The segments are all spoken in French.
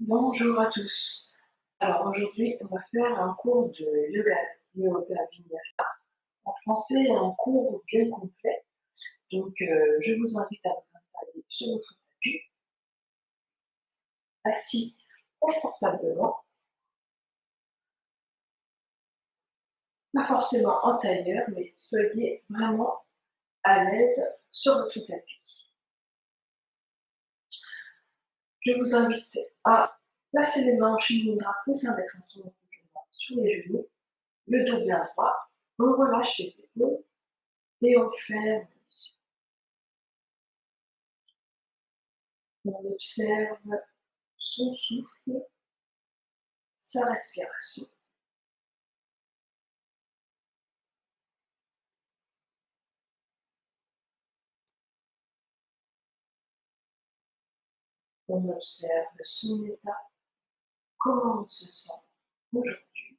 Bonjour à tous. Alors aujourd'hui, on va faire un cours de yoga vinyasa. En français, un cours bien complet. Donc, je vous invite à vous installer sur votre tapis, assis confortablement, pas forcément en tailleur, mais soyez vraiment à l'aise sur votre tapis. Je vous invite à placer les mains en Shinmudra coussin d'extension sur les genoux, le dos bien droit, on relâche les épaules et on ferme. On observe son souffle, sa respiration. On observe son état, comment on se sent aujourd'hui.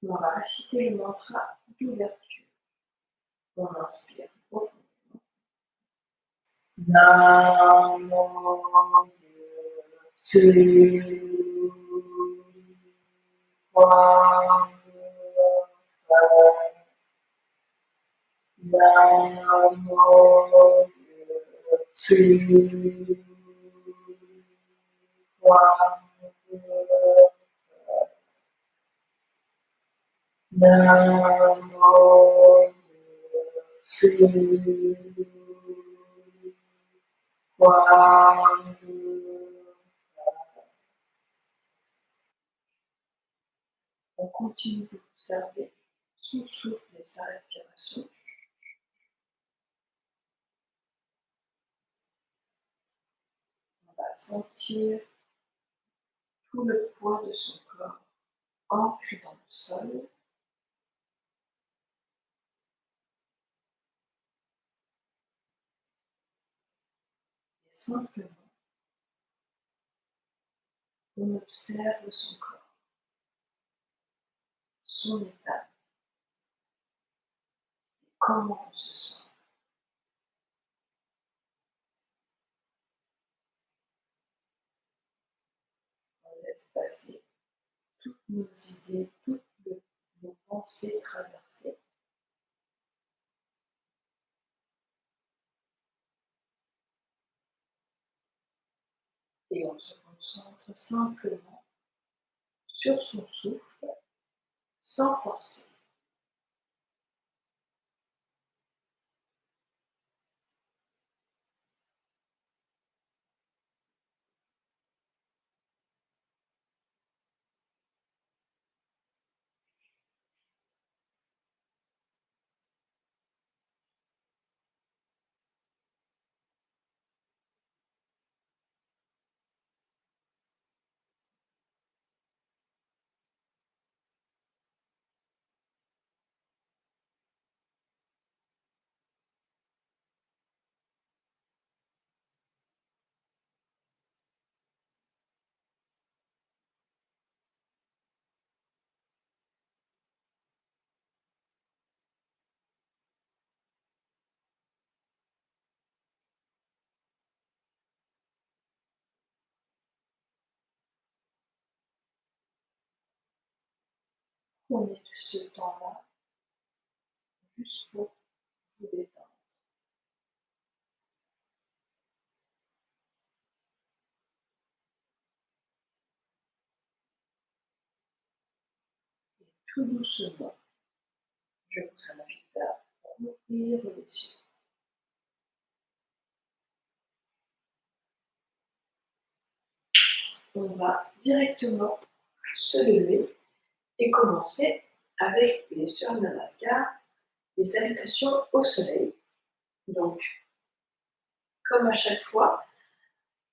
On va réciter le mantra d'ouverture. On inspire profondément. Namo On continue d'observer son souffle et sa respiration. On va sentir tout le poids de son corps ancré dans le sol. Et simplement, on observe son corps, son état, comment on se sent. On laisse passer toutes nos idées, toutes nos pensées traversées. Et on se concentre simplement sur son souffle, sans forcer. Prenez ce temps-là juste pour vous détendre. Et tout doucement, je vous invite à ouvrir les yeux. On va directement se lever et commencer avec les Surya Namaskar, les salutations au soleil. Donc, comme à chaque fois,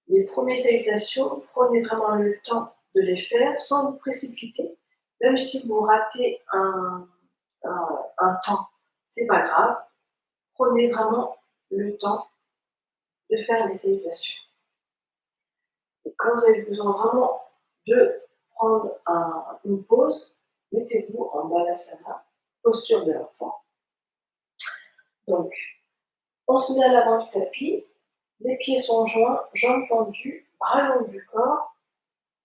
les premières salutations, prenez vraiment le temps de les faire sans vous précipiter. Même si vous ratez un temps, c'est pas grave. Prenez vraiment le temps de faire les salutations. Et quand vous avez besoin vraiment de prendre une pause, mettez-vous en Balasana, posture de l'enfant. Donc, on se met à l'avant du tapis, les pieds sont joints, jambes tendues, bras longs du corps,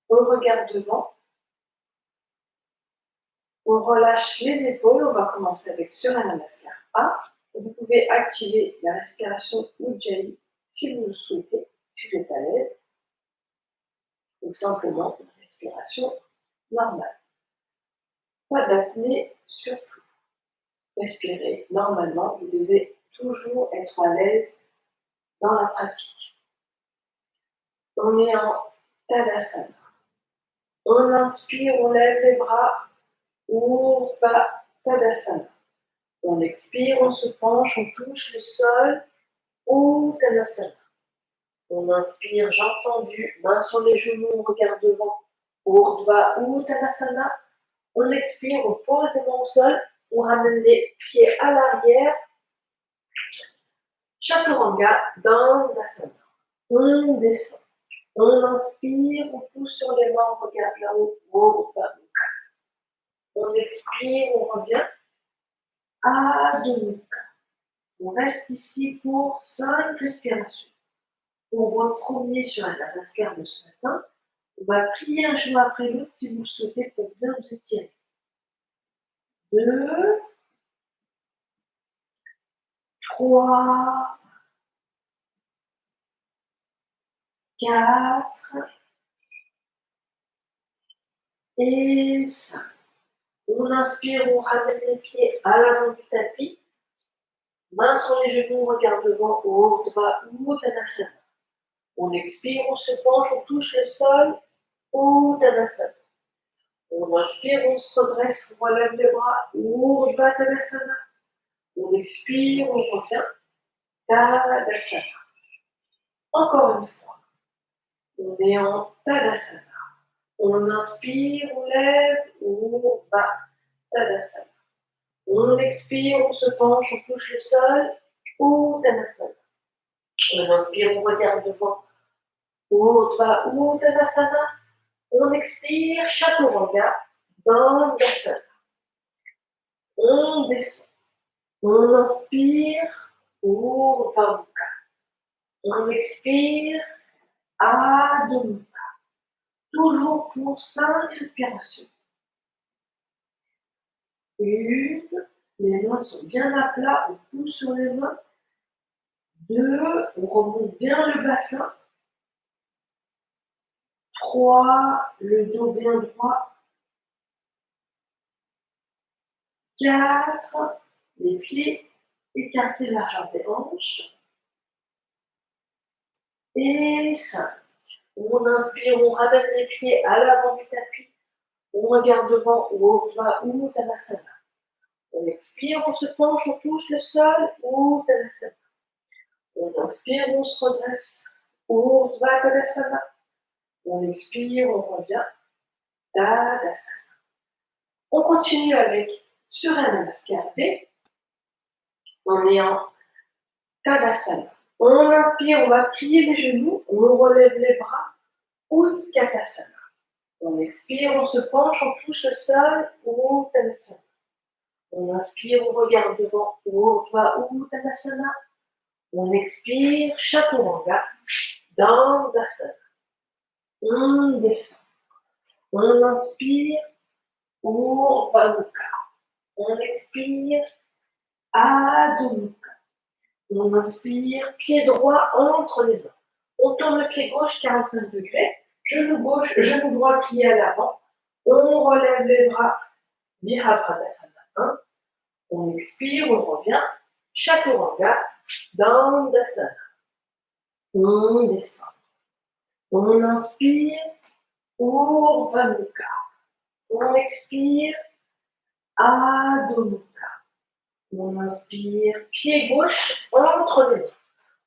on regarde devant, on relâche les épaules, on va commencer avec Surya Namaskar A. Vous pouvez activer la respiration Ujjayi si vous le souhaitez, si vous êtes à l'aise, ou simplement une respiration normale. Pas d'apnée surtout. Respirez normalement, vous devez toujours être à l'aise dans la pratique. On est en Tadasana. On inspire, on lève les bras, Urdhva Tadasana. On expire, on se penche, on touche le sol, Uttanasana. On inspire, jambes tendues, mains sur les genoux, on regarde devant, Urdhva Uttanasana. On expire, on pose les mains au sol, on ramène les pieds à l'arrière, Chaturanga, Dandasana. On descend. On inspire, on pousse sur les mains, on regarde là-haut, Urdhva Mukha. On expire, on revient, Adho Mukha. On reste ici pour 5 respirations. Pour votre premier sur un Namaskar de ce matin, on va plier un genou après l'autre si vous le souhaitez pour bien vous étirer. 2, 3, 4 et 5. On inspire, on ramène les pieds à l'avant du tapis. Mains sur les genoux, on regarde devant, Urdhva Uttanasana. On expire, on se penche, on touche le sol, Uttanasana. On inspire, on se redresse, on relève les bras, Urdhva Tadasana. On expire, on revient, Tadasana. Encore une fois, on est en Tadasana. On inspire, on lève, Urdhva Tadasana. On expire, on se penche, on touche le sol, Uttanasana. On inspire, on regarde devant, Urdhva Uttanasana. On expire, Chaturanga, Dandasana. On descend. On inspire, Urdhva Mukha. On expire, Adho Mukha. Toujours pour 5 respirations. 1, les mains sont bien à plat, on pousse sur les mains. 2, on remonte bien le bassin. 3, le dos bien droit. 4, les pieds écartés de la largeur des hanches. Et 5. On inspire, on ramène les pieds à l'avant du tapis. On regarde devant, Urdhva Uttanasana. On expire, on se penche, on touche le sol, Uttanasana. On inspire, on se redresse, Urdhva Tadasana. On expire, on revient, Tadasana. On continue avec Surya Namaskar B. On est en Tadasana. On inspire, on va plier les genoux, on relève les bras, Utkatasana. On expire, on se penche, on touche le sol, Uttanasana. On inspire, on regarde devant, Urdhva Uttanasana. On expire, Chaturanga, Dandasana. On descend. On inspire, Urdhva Mukha. On expire, Adho Mukha. On inspire, pied droit entre les mains. On tourne le pied gauche 45 degrés, genou gauche, genou droit plié à l'avant. On relève les bras, Virabhadrasana 1. On expire, on revient, Chaturanga, Dandasana. On descend. On inspire, Urdhva Mukha. On expire, Adho Mukha. On inspire, pied gauche entre les mains.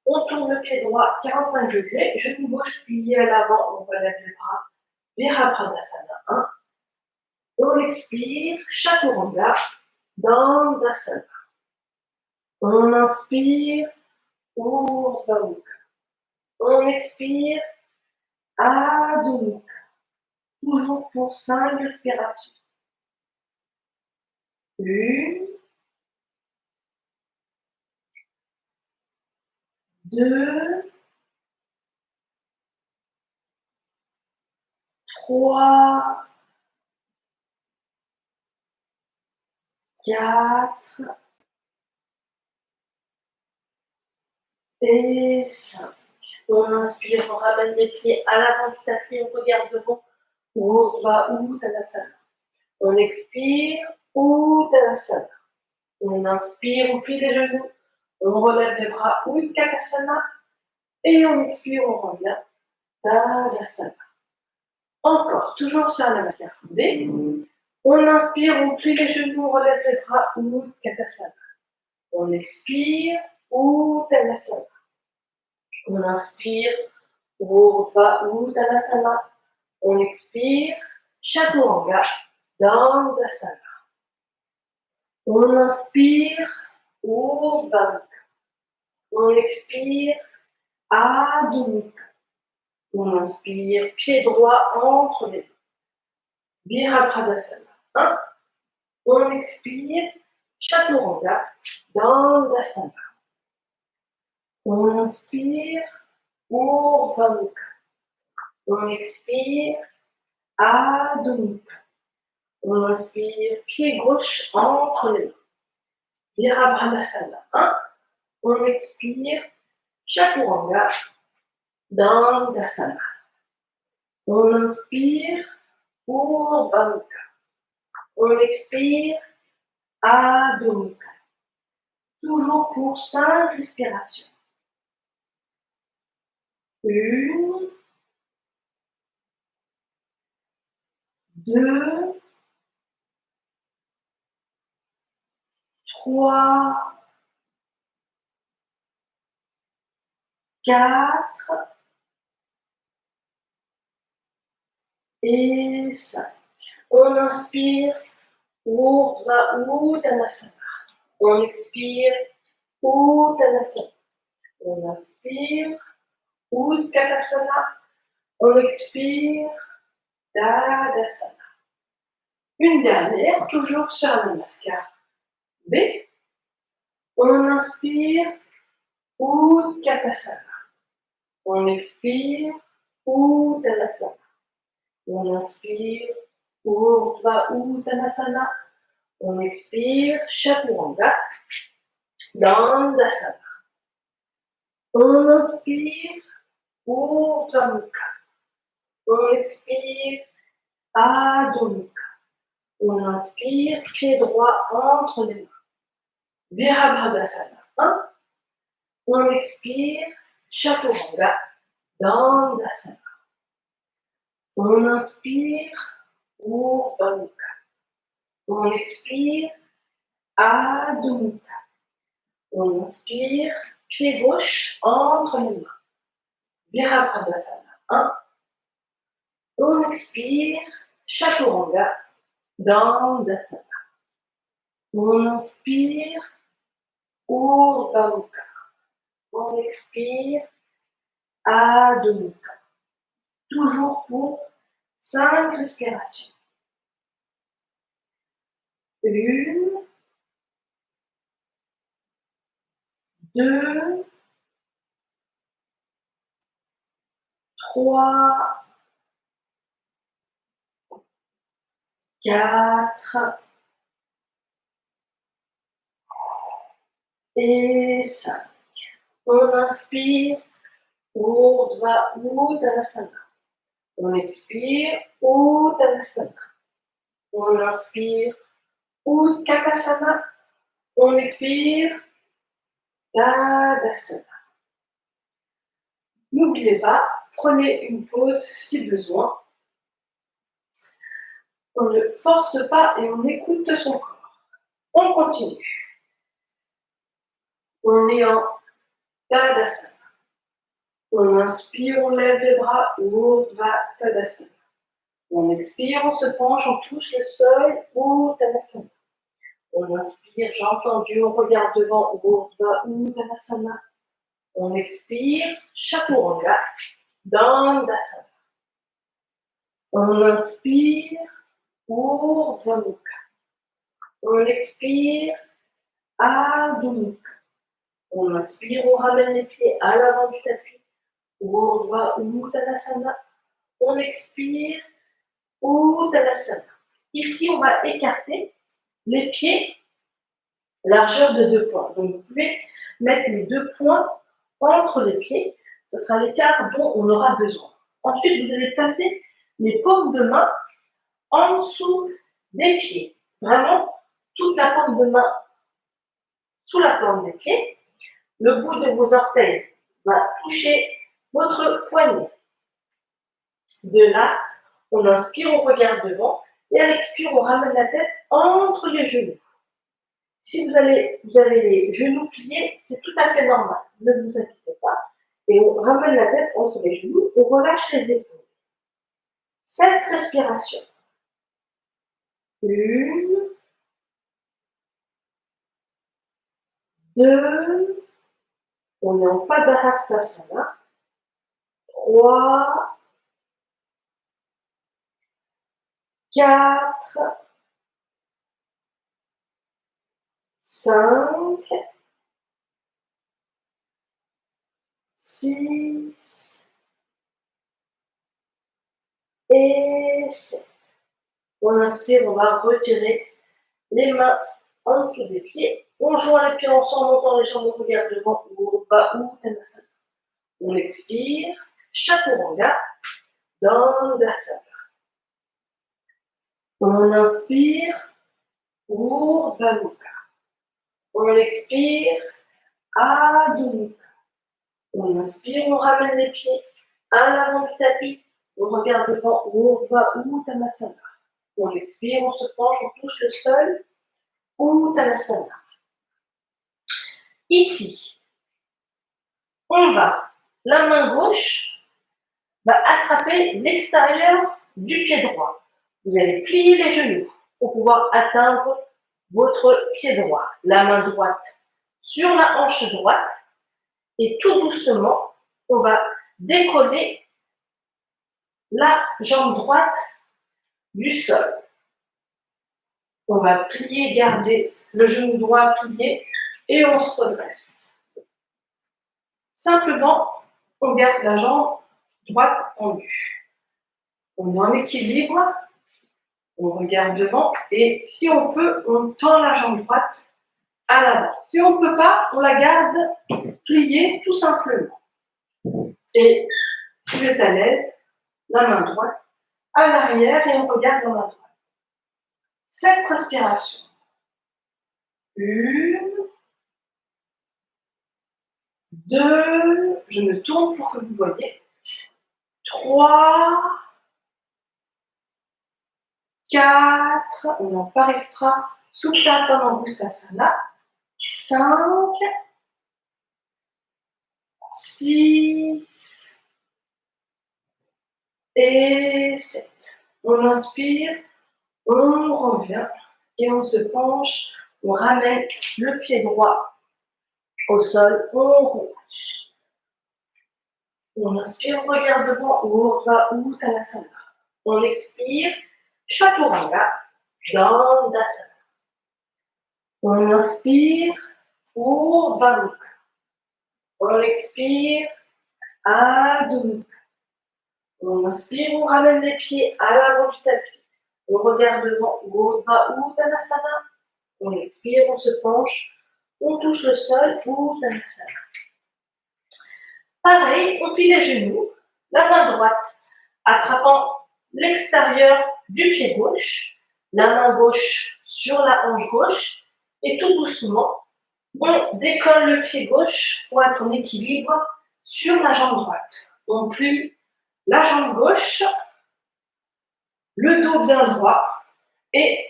On tourne le pied droit 45 degrés, genou gauche plié à l'avant, on relève les bras, Virabhadrasana 1. On expire, Chaturanga, Dandasana. On inspire, Urdhva Mukha. On expire, Adho Mukha. Toujours pour 5 respirations. 1, 2, 3, 4 et 5. On inspire, on ramène les pieds à l'avant du tapis, on regarde devant. Urdhva Uttanasana. On expire, Uttanasana. On inspire, on plie les genoux. On relève les bras, Utkatasana. Et on expire, on revient, Tadasana. Encore, toujours sur la matière fondée. On inspire, on plie les genoux, on relève les bras, Utkatasana. On expire, Uttanasana. On inspire, Urdhva Uttanasana. On expire, Chaturanga, Dandasana. On inspire, Urdhva Mukha. On expire, Adho Mukha. On inspire, pied droit entre les deux. Virabhadasana. 1. On expire, Chaturanga, Dandasana. On inspire, Urdhva Mukha. On expire, Adho Mukha. On inspire, pied gauche entre les mains. Virabhadasana. 1. On expire, Chaturanga, Dandasana. On inspire, Urdhva Mukha. On expire, Adho Mukha. Toujours pour 5 respirations. 1, 2, 3, 4 et 5. On inspire, Urdhva Uttanasana. On expire, Uttanasana. On inspire, Utkatasana. On expire, Tadasana. Une dernière, toujours sur un Namaskar B. On inspire, Utkatasana. On expire, Uttanasana. On inspire, Urdhva Uttanasana. On expire, Chaturanga, Dandasana. On inspire, Urdhva Mukha. On expire, Adho Mukha. On inspire, pied droit entre les mains. Virabhadasana. 1. On expire, Chaturanga, Dandasana. On inspire, Urdhva Mukha. On expire, Adho Mukha. On inspire, pied gauche entre les mains. Virabhadasana. 1. On expire, Chaturanga, Dandasana. On inspire, Urdhva Mukha. On expire, Adho Mukha. Toujours pour 5 respirations. 1, 2, 3, 4 et 5. On inspire, Urdhva Uttanasana. On expire, Uttanasana. On inspire, Utkatasana. On expire, Tadasana. N'oubliez pas, prenez une pause si besoin. On ne force pas et on écoute son corps. On continue. On est en Tadasana. On inspire, on lève les bras, Urdhva Tadasana. On expire, on se penche, on touche le sol, Uttanasana. On inspire, j'entends Dieu, on regarde devant, Urdhva Uttanasana. On expire, Chaturanga, Dandasana. On inspire, Urdhva Mukha. On expire, Adho Mukha. On inspire, on ramène les pieds à l'avant du tapis. Urdhva Uttanasana. On expire, Uttanasana. Ici, on va écarter les pieds, largeur de 2 points. Donc, vous pouvez mettre les 2 points entre les pieds. Ce sera l'écart dont on aura besoin. Ensuite, vous allez placer les paumes de main en dessous des pieds. Vraiment, toute la paume de main sous la plante des pieds. Le bout de vos orteils va toucher votre poignet. De là, on inspire, on regarde devant. Et à l'expire, on ramène la tête entre les genoux. Si vous avez les genoux pliés, c'est tout à fait normal. Ne vous inquiétez pas. Et on ramène la tête entre les genoux, on relâche les épaules. 7 respirations. 1, 2, on est en Padahastasana. 3, 4, 5, 6 et 7. On inspire, on va retirer les mains en dessous des pieds. On joint les pieds ensemble, on montant les jambes, on regarde devant, Urdhva Uttanasana. On expire, Chaturanga, Dandasana. On inspire, Urdhva Mukha. On expire, Adho Mukha. On inspire, on ramène les pieds à l'avant du tapis. On regarde devant, Urdhva Uttanasana. On expire, on se penche, on touche le sol, Uttanasana. Ici, on va, la main gauche va attraper l'extérieur du pied droit. Vous allez plier les genoux pour pouvoir atteindre votre pied droit. La main droite sur la hanche droite et tout doucement, on va décoller la jambe droite du sol. On va plier, garder le genou droit plié et on se redresse. Simplement, on garde la jambe droite tendue. On est en équilibre, on regarde devant et si on peut, on tend la jambe droite à l'avant. Si on ne peut pas, on la garde pliée tout simplement. Et si vous êtes à l'aise, la main droite à l'arrière et on regarde dans la droite. 7 respirations. 1, 2, je me tourne pour que vous voyez. 3, 4, on en Parivrtta Supta Padangusthasana. 5, 6 et 7. On inspire, on revient et on se penche, on ramène le pied droit au sol, on relâche. On inspire, on regarde devant, Urdhva Uttanasana. On expire, Chaturanga, Dandasana. On inspire, Urdhva Mukha. On expire, Adho Mukha. On inspire, on ramène les pieds à l'avant du tapis. On regarde devant, Urdhva Uttanasana. On expire, on se penche, on touche le sol, Uttanasana. Pareil, on plie les genoux, la main droite attrapant l'extérieur du pied gauche, la main gauche sur la hanche gauche, et tout doucement, on décolle le pied gauche pour être en équilibre sur la jambe droite. On plie la jambe gauche, le dos bien droit, et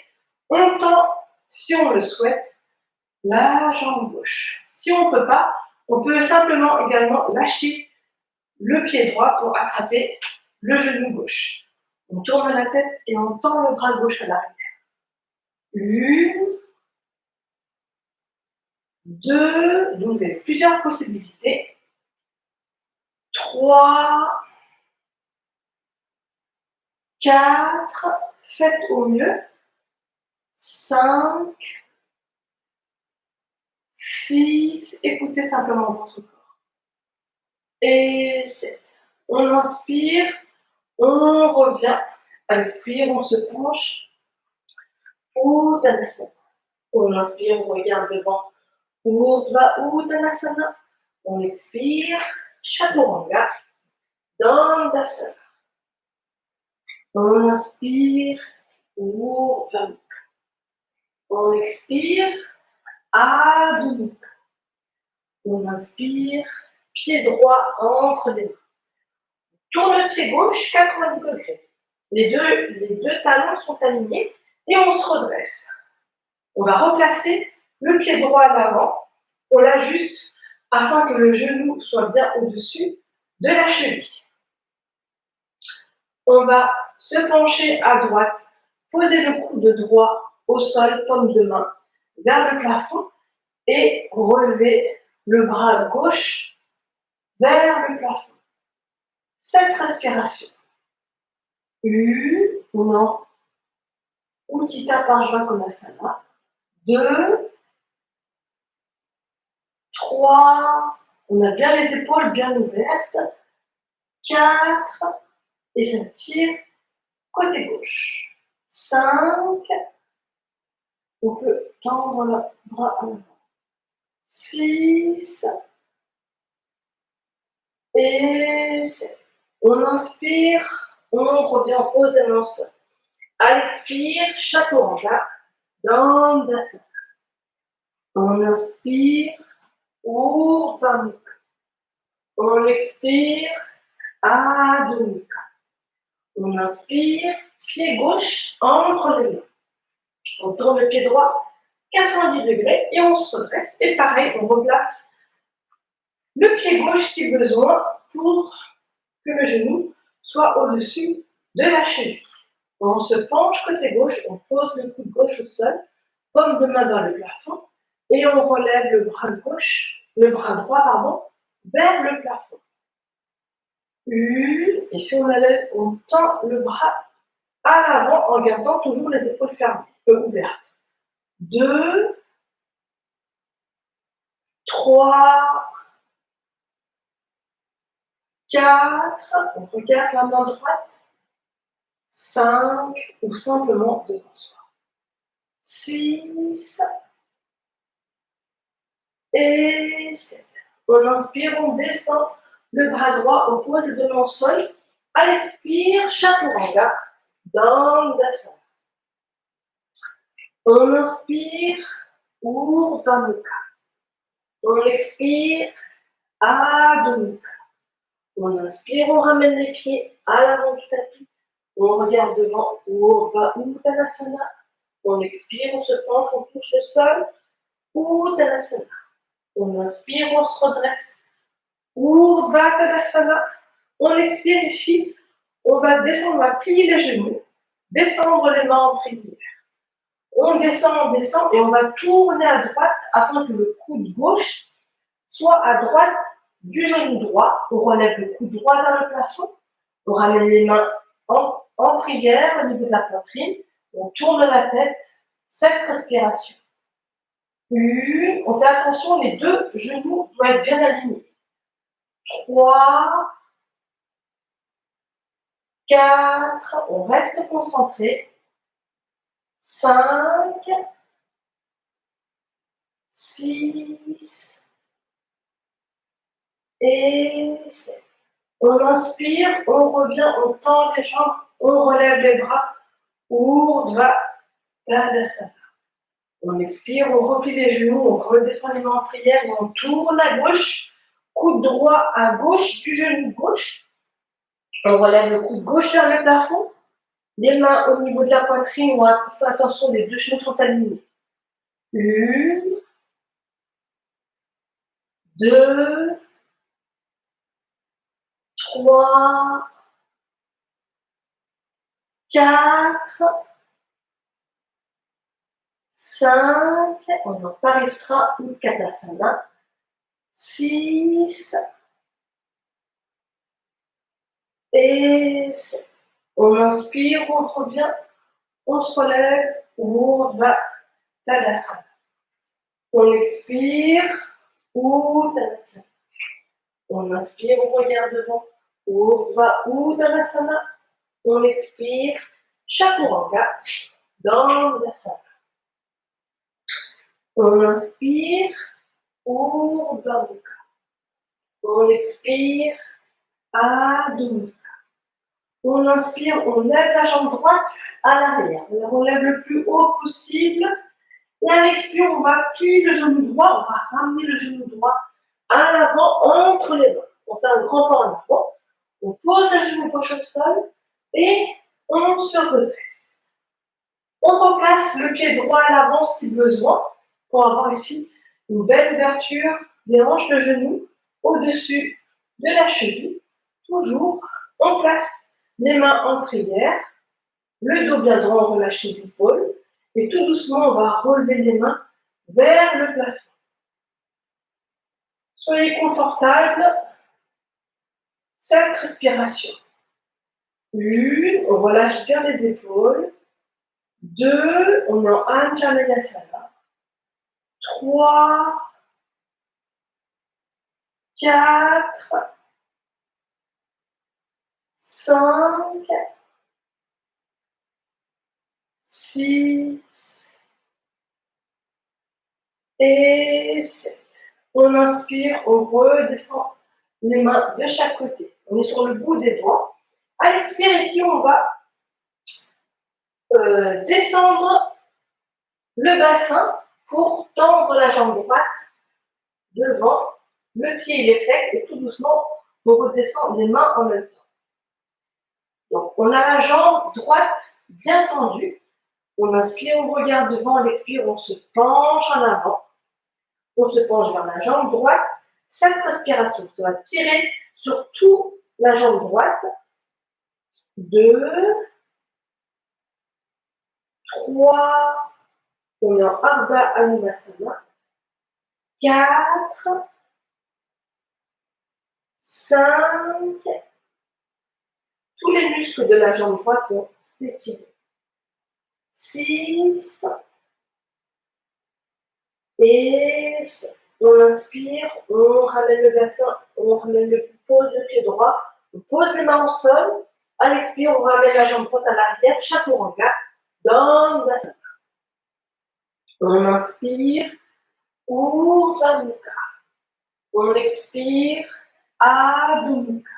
on tend, si on le souhaite, la jambe gauche. Si on ne peut pas, on peut simplement également lâcher le pied droit pour attraper le genou gauche. On tourne la tête et on tend le bras gauche à l'arrière. 1, 2, donc vous avez plusieurs possibilités. 3, 4, faites au mieux. 5, 6, écoutez simplement votre corps. Et 7. On inspire, on revient. À l'expire, on se penche. Uttanasana. On inspire, on regarde devant. Urdhva Uttanasana. On expire, Chaturanga. Dandasana. On inspire, Urdhva Mukha. On expire, Adho Mukha. On inspire, pied droit entre les mains. Tourne le pied gauche 90 degrés. Les deux talons sont alignés et on se redresse. On va replacer le pied droit à l'avant. On l'ajuste afin que le genou soit bien au-dessus de la cheville. On va se pencher à droite, poser le coude droit au sol, paume de main vers le plafond et relever le bras gauche vers le plafond. 7 respirations. 1, Utthita Parshvakonasana. 2, 3, on a bien les épaules bien ouvertes. 4, et ça tire côté gauche. 5, on peut tendre le bras à l'avant. 6, et 7. On inspire, on revient posément au sol. À l'expire, Chaturanga, Dandasana. On inspire, Urdhva Mukha. On expire, Adho Mukha. On inspire, pied gauche entre les mains. On tourne le pied droit 90 degrés et on se redresse. Et pareil, on replace le pied gauche si besoin pour que le genou soit au-dessus de la cheville. On se penche côté gauche, on pose le coude gauche au sol, paume de main vers le plafond et on relève le bras droit, vers le plafond. 1, et si on est à l'aise, on tend le bras à l'avant en gardant toujours les épaules fermées, ouvertes. 2, 3, 4, on regarde la main droite. 5, ou simplement devant soi. 6, et 7. On inspire, on descend le bras droit, on pose les deux mains au sol. À l'expire, Chaturanga, Dandasana. On inspire, Urdhva Mukha. On expire, Adho Mukha. On inspire, on ramène les pieds à l'avant du tapis. On regarde devant, Urdhva Uttanasana. On expire, on se penche, on touche le sol, Uttanasana. On inspire, on se redresse, Urdhva Uttanasana. On expire ici, on va descendre, on va plier les genoux, descendre les mains en prière. On descend et on va tourner à droite afin que le coude gauche soit à droite du genou droit. On relève le coude droit vers le plafond, on ramène les mains en prière au niveau de la poitrine, on tourne la tête, 7 respirations. 1, on fait attention, les deux genoux doivent être bien alignés. 3, 4, on reste concentré. 5, 6 et 7. On inspire, on revient, on tend les jambes, on relève les bras. Urdhva Tadasana. On expire, on replie les genoux, on redescend les mains en prière et on tourne à gauche, coude droit à gauche du genou gauche. On relève le coude gauche vers le plafond, les mains au niveau de la poitrine, on fait attention, les deux genoux sont alignés. 1, 2, 3, 4, 5, on va Parithra Utkatasana. 6 et 7. On inspire, on revient, on se relève, Urdhva Tadasana. On expire, Uttanasana. On inspire, on regarde devant, Urdhva Uttanasana. On expire, Chaturanga, Dandasana. On inspire, Urdhva Mukha. On expire, Adho Mukha. On inspire, on lève la jambe droite à l'arrière. On lève le plus haut possible. Et à l'expire, on va plier le genou droit, on va ramener le genou droit à l'avant entre les mains. On fait un grand pas en avant. On pose le genou gauche au sol et on se redresse. On replace le pied droit à l'avant si besoin pour avoir ici une belle ouverture des hanches de genou au-dessus de la cheville. Toujours, on place les mains en prière, le dos bien droit, on relâche les épaules et tout doucement, on va relever les mains vers le plafond. Soyez confortable. 5 respirations. 1, on relâche bien les épaules. 2, on est en Anjaneyasana. 3, 4, 5, 6 et 7. On inspire, on redescend les mains de chaque côté. On est sur le bout des doigts. À l'expire, ici, on va descendre le bassin pour tendre la jambe droite devant. Le pied, il est flex et tout doucement, on redescend les mains en même temps. Donc, on a la jambe droite bien tendue. On inspire, on regarde devant, on expire, on se penche en avant. On se penche vers la jambe droite. 5 respirations. Ça va tirer sur toute la jambe droite. 2, 3, on est en Ardha Anusasana. 4, 5, tous les muscles de la jambe droite vont s'étirer. 6 et 7. On inspire, on ramène le bassin, on pose le pied droit, on pose les mains au sol. À l'expire, on ramène la jambe droite à l'arrière, Chaturanga, Dandasana. On inspire, Urdhva Mukha. On expire, Adho Mukha.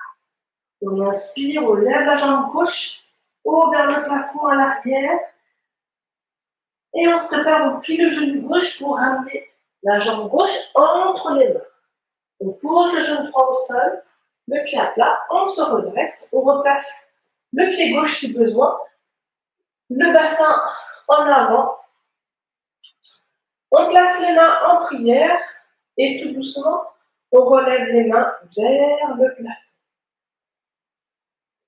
On inspire, on lève la jambe gauche, haut vers le plafond à l'arrière. Et on se prépare, on plie le genou gauche pour ramener la jambe gauche entre les mains. On pose le genou droit au sol, le pied à plat, on se redresse, on replace le pied gauche si besoin, le bassin en avant. On place les mains en prière et tout doucement, on relève les mains vers le plafond.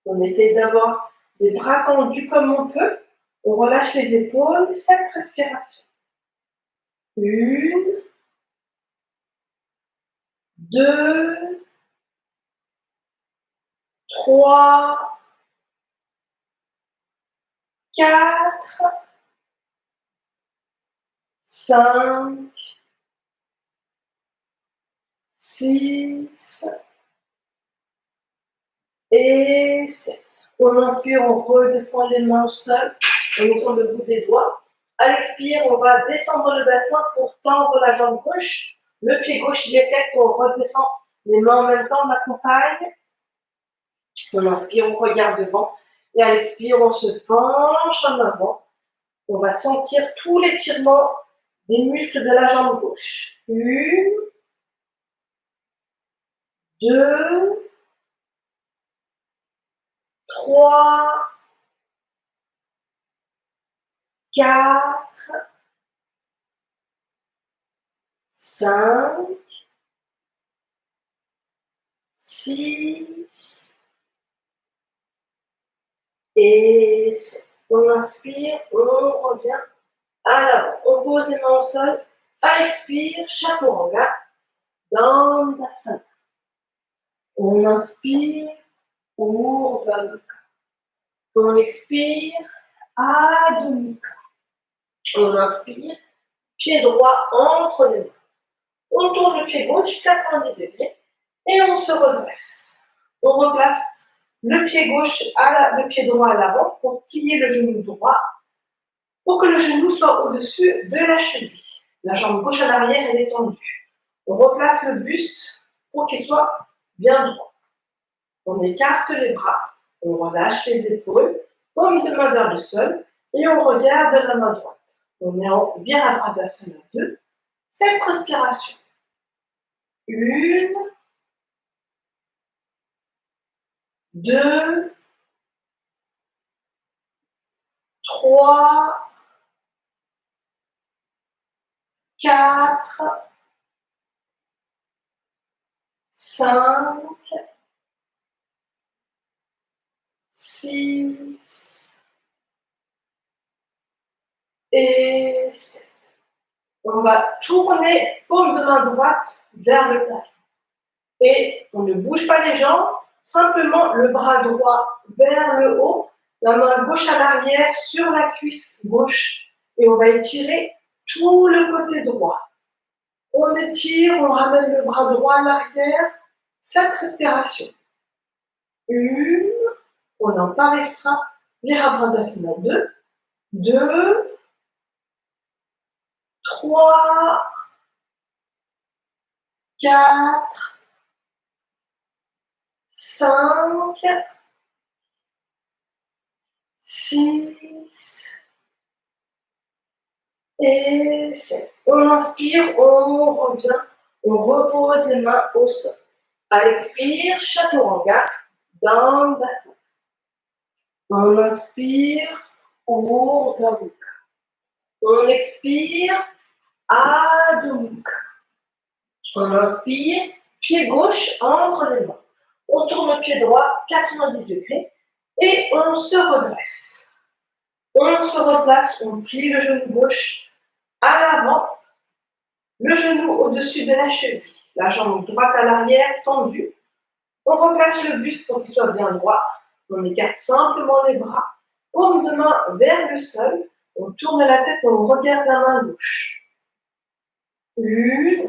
On essaie d'avoir les bras tendus comme on peut. On relâche les épaules, 7 respirations. 1, 2, 3, 4, 5, 6 et 7. On inspire, on redescend les mains au sol, on est sur le bout des doigts. À l'expire, on va descendre le bassin pour tendre la jambe gauche. Le pied gauche, il est flex, on redescend les mains en même temps, on accompagne. On inspire, on regarde devant. Et à l'expire, on se penche en avant. On va sentir tous les étirements des muscles de la jambe gauche. 1, 2, 3, 4, 5, 6 et 7. On inspire, on revient à l'avant. On pose les mains au sol. À l'expire, Chaturanga, Dandasana. On inspire, Urdhva Mukha. On expire, Adho Mukha. On inspire, Pied droit entre les mains. On tourne le pied gauche 90 degrés et on se redresse. On replace le pied droit à l'avant pour plier le genou droit, pour que le genou soit au-dessus de la cheville. La jambe gauche à l'arrière, elle est tendue. On replace le buste pour qu'il soit bien droit. On écarte les bras, on relâche les épaules, paume de main vers le sol et on regarde la main droite. On est en Virabhadrasana 2. 7 respirations. 1, 2, 3, 4, 5, 6 et 7. On va tourner paume de main droite vers le plafond. Et on ne bouge pas les jambes, simplement le bras droit vers le haut, la main gauche à l'arrière sur la cuisse gauche. Et on va étirer tout le côté droit. On étire, on ramène le bras droit à l'arrière. 7 respirations. 1, on en parlera. Virabhadrasana 2, 2, 3, 4, 5, 6 et 7. On inspire, on revient, on repose les mains au sol. À l'expire, Chaturanga, Dandasana. On inspire, Urdhva Mukha. On expire, Adho Mukha. On inspire, pied gauche entre les mains. On tourne le pied droit 90 degrés et on se redresse. On se replace, on plie le genou gauche à l'avant, le genou au-dessus de la cheville, la jambe droite à l'arrière tendue. On replace le buste pour qu'il soit bien droit. On écarte simplement les bras, paume de main vers le sol. On tourne la tête et on regarde la main gauche. 1,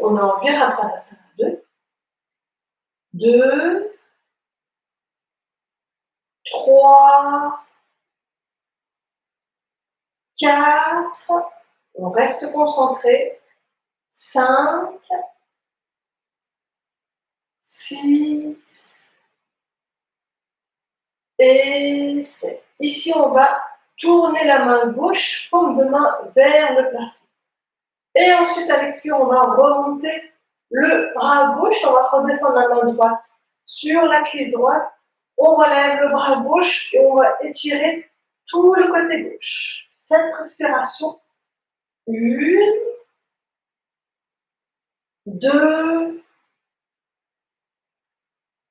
on est en Virabhadrasana 2, 2, 3, 4, on reste concentré, 5, 6 et 7. Ici, on va tourner la main gauche, paume de main vers le plafond. Et ensuite, à l'expire, on va remonter le bras gauche, on va redescendre la main droite sur la cuisse droite. On relève le bras gauche et on va étirer tout le côté gauche. 7 respirations. 1, 2,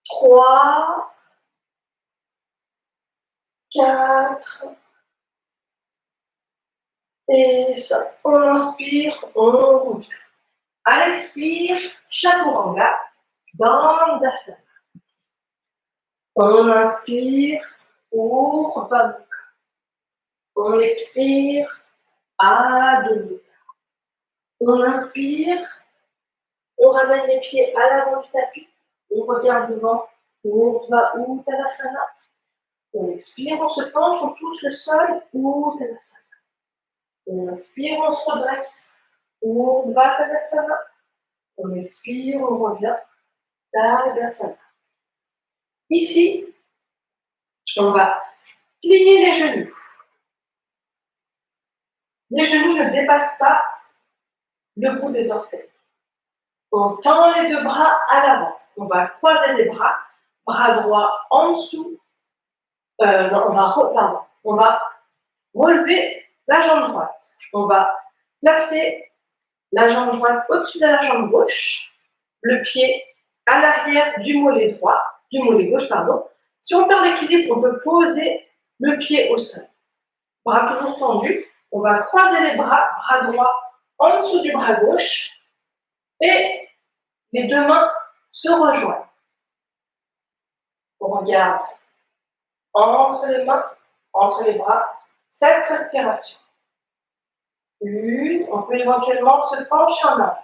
3, 4 et 5. On inspire, on revient. À l'expire, Chaturanga, Dandasana. On inspire, Urdhva Mukha. On expire, Adho Mukha. On inspire, on ramène les pieds à l'avant du tapis, on regarde devant, Urdhva Uttanasana. On expire, on se penche, on touche le sol, Uttanasana. On inspire, on se redresse, Urdhva Uttanasana. On expire, on revient, Tadasana. Ici, on va plier les genoux. Les genoux ne dépassent pas le bout des orteils. On tend les 2 bras à l'avant. On va croiser les bras droit en dessous. On va relever la jambe droite. On va placer la jambe droite au-dessus de la jambe gauche, le pied à l'arrière du mollet gauche, pardon. Si on perd l'équilibre, on peut poser le pied au sol. Bras toujours tendus. On va croiser les bras droit en dessous du bras gauche et les 2 mains se rejoignent. On regarde entre les mains, entre les bras, 7 respirations. 1, on peut éventuellement se pencher en avant.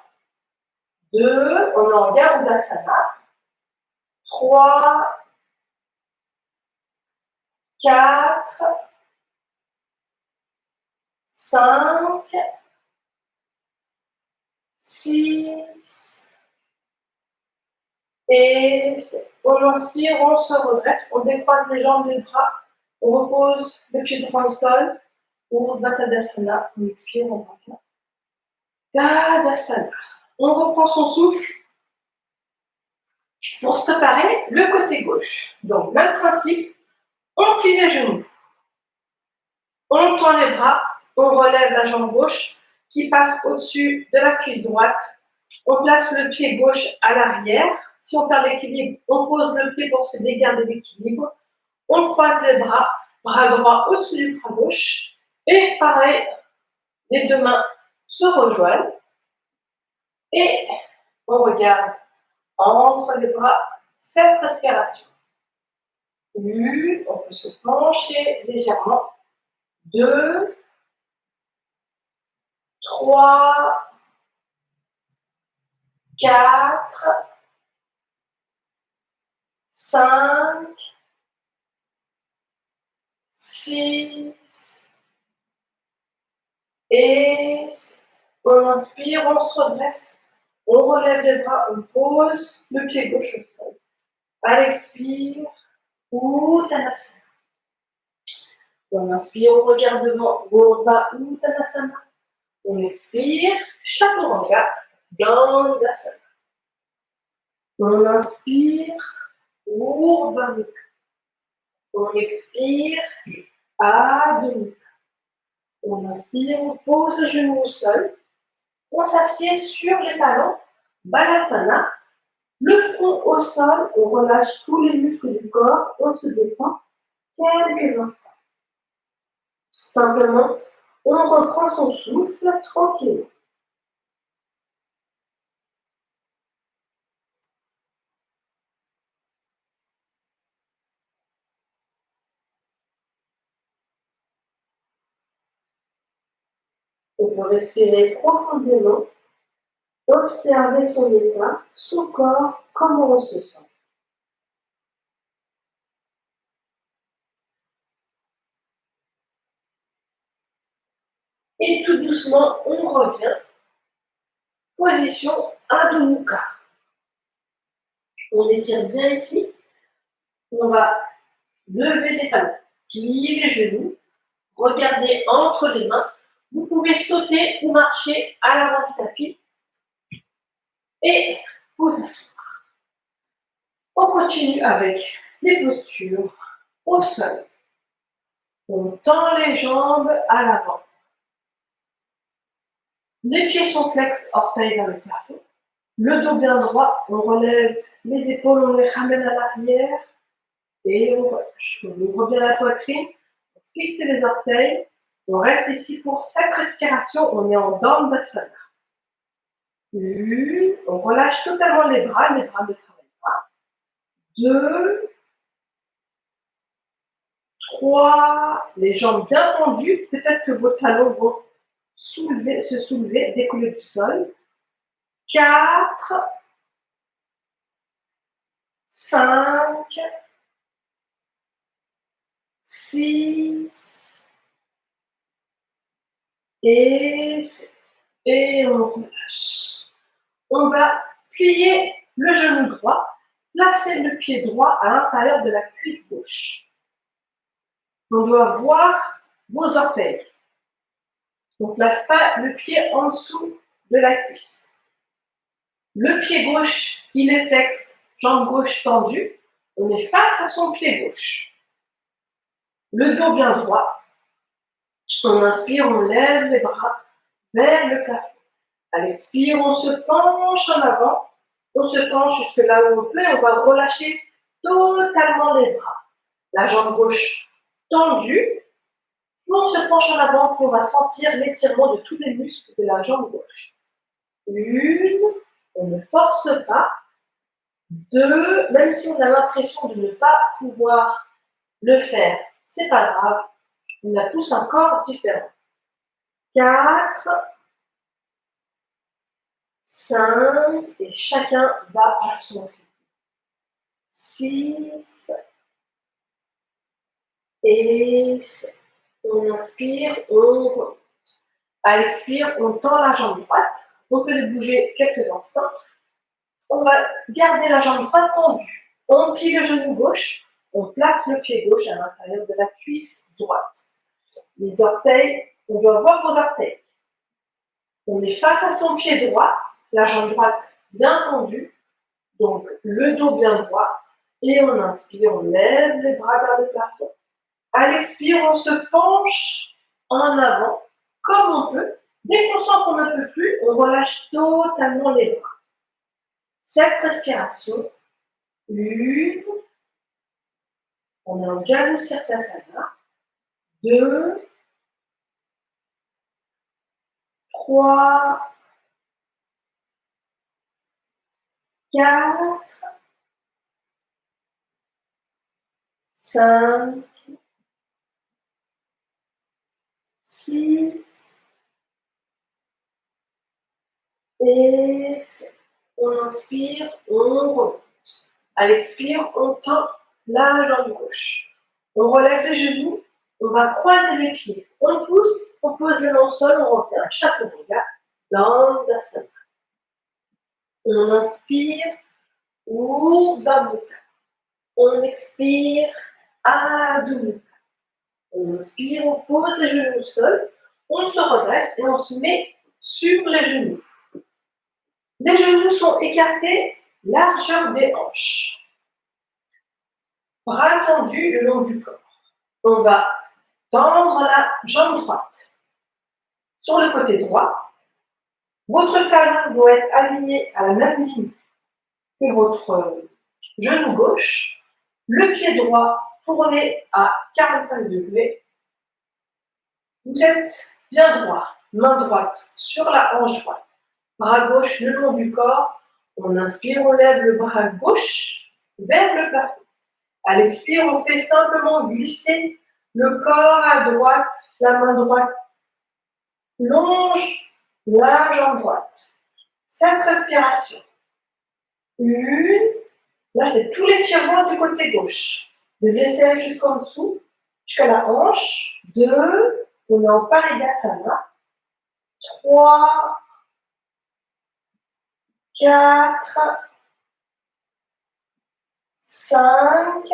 2, on est en Garudasana. 3, 4, 5, 6 et 7. On inspire, on se redresse, on décroise les jambes, les bras, on repose le pied droit au sol, Urdhva Tadasana, on expire, on revient. Tadasana. On reprend son souffle pour se préparer le côté gauche. Donc, même principe, on plie les genoux, on tend les bras, on relève la jambe gauche qui passe au-dessus de la cuisse droite. On place le pied gauche à l'arrière. Si on perd l'équilibre, on pose le pied pour se dégarder l'équilibre. On croise les bras, bras droit au-dessus du bras gauche. Et pareil, les deux mains se rejoignent. Et on regarde entre les bras cette respiration. 1, on peut se pencher légèrement. 2, 3, 4, 5, 6 et 7. On inspire, on se redresse, on relève les bras, on pose le pied gauche au sol. À l'expire, Uttanasana. On inspire, on regarde devant, Urdhva Uttanasana. On expire, Chaturanga, Dandasana. On inspire, Urdhva Mukha. On expire, Adho Mukha. On inspire, on pose le genou au sol. On s'assied sur les talons, Balasana. Le front au sol, on relâche tous les muscles du corps, on se détend quelques instants. Simplement, on reprend son souffle tranquillement. On peut respirer profondément, observer son état, son corps, comment on se sent. Et tout doucement, on revient. Position Adho Mukha. On étire bien ici. On va lever les talons, plier les genoux, regarder entre les mains. Vous pouvez sauter ou marcher à l'avant du tapis et vous asseoir. On continue avec les postures au sol. On tend les jambes à l'avant. Les pieds sont flex, orteils vers le plafond. Le dos bien droit, on relève les épaules, on les ramène à l'arrière et on relâche. On ouvre bien la poitrine, on fixe les orteils. On reste ici pour cette respiration, on est en Dandasana. 1, on relâche totalement les bras ne travaillent pas. 2, 3, les jambes bien tendues, peut-être que vos talons vont se soulever, décoller du sol. 4, 5, 6 et 7. Et on relâche. On va plier le genou droit, placer le pied droit à l'intérieur de la cuisse gauche. On doit voir vos orteils. On ne place pas le pied en dessous de la cuisse. Le pied gauche, il est flex, jambe gauche tendue. On est face à son pied gauche. Le dos bien droit. On inspire, on lève les bras vers le plafond. À l'expire, on se penche en avant. On se penche jusque là où on peut et on va relâcher totalement les bras. La jambe gauche tendue. On se penche en avant et on va sentir l'étirement de tous les muscles de la jambe gauche. 1, on ne force pas. 2, même si on a l'impression de ne pas pouvoir le faire, c'est pas grave. On a tous un corps différent. 4, 5, et chacun va à son rythme. 6 et 7. On inspire, on remonte. À l'expire, on tend la jambe droite. On peut le bouger quelques instants. On va garder la jambe droite tendue. On plie le genou gauche. On place le pied gauche à l'intérieur de la cuisse droite. Les orteils, on doit voir vos orteils. On est face à son pied droit, la jambe droite bien tendue, donc le dos bien droit. Et on inspire, on lève les bras vers le plafond. À l'expire, on se penche en avant, comme on peut. Dès qu'on sent qu'on ne peut plus, on relâche totalement les bras. Cette respiration, une, on est en Janu Sirsasana, 2, 3, 4, 5, 6 et 7. On inspire, on remonte. À l'expire, on tend la jambe gauche. On relève les genoux, on va croiser les pieds. On pousse, on pose le long sol, on revient à Chaturanga, Dandasana. On inspire, Urdhva Mukha. On expire, Adho Mukha. On inspire, on pose les genoux au sol, on se redresse et on se met sur les genoux. Les genoux sont écartés, largeur des hanches. Bras tendus le long du corps. On va tendre la jambe droite. Sur le côté droit, votre talon doit être aligné à la même ligne que votre genou gauche. Le pied droit tourné à 45 degrés. Vous êtes bien droit. Main droite sur la hanche droite. Bras gauche le long du corps. On inspire, on lève le bras gauche vers le plafond. À l'expire, on fait simplement glisser le corps à droite, la main droite longe la jambe droite. 5 respirations. Une, là c'est tout l'étirement du côté gauche. De l'aisselle jusqu'en dessous, jusqu'à la hanche. 2, on est en Paridasana. 3, 4, 5,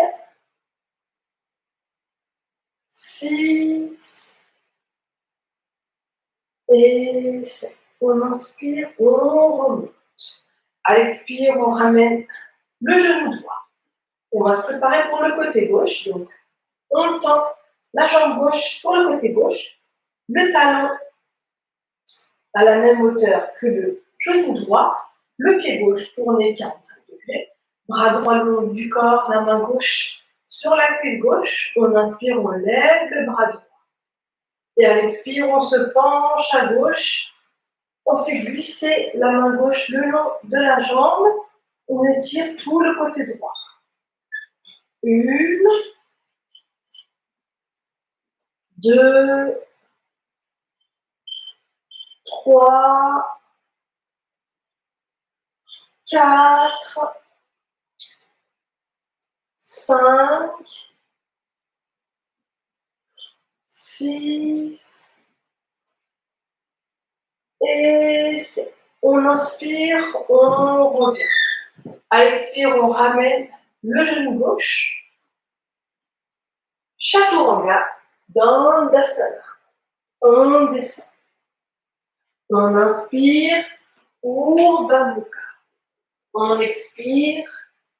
6 et 7. On inspire, on remonte. À l'expire, on ramène le genou droit. On va se préparer pour le côté gauche. Donc, on tend la jambe gauche sur le côté gauche, le talon à la même hauteur que le genou droit, le pied gauche tourné 45 degrés, bras droit le long du corps, la main gauche sur la cuisse gauche. On inspire, on lève le bras droit. Et à l'expire, on se penche à gauche. On fait glisser la main gauche le long de la jambe. On étire tout le côté droit. Une, 2, 3, 4, 5, 6 et 7. On inspire, on revient. À l'expire, on ramène le genou gauche. Chaturanga, Dandasana. On descend. On inspire, Urdhva Mukha. On expire,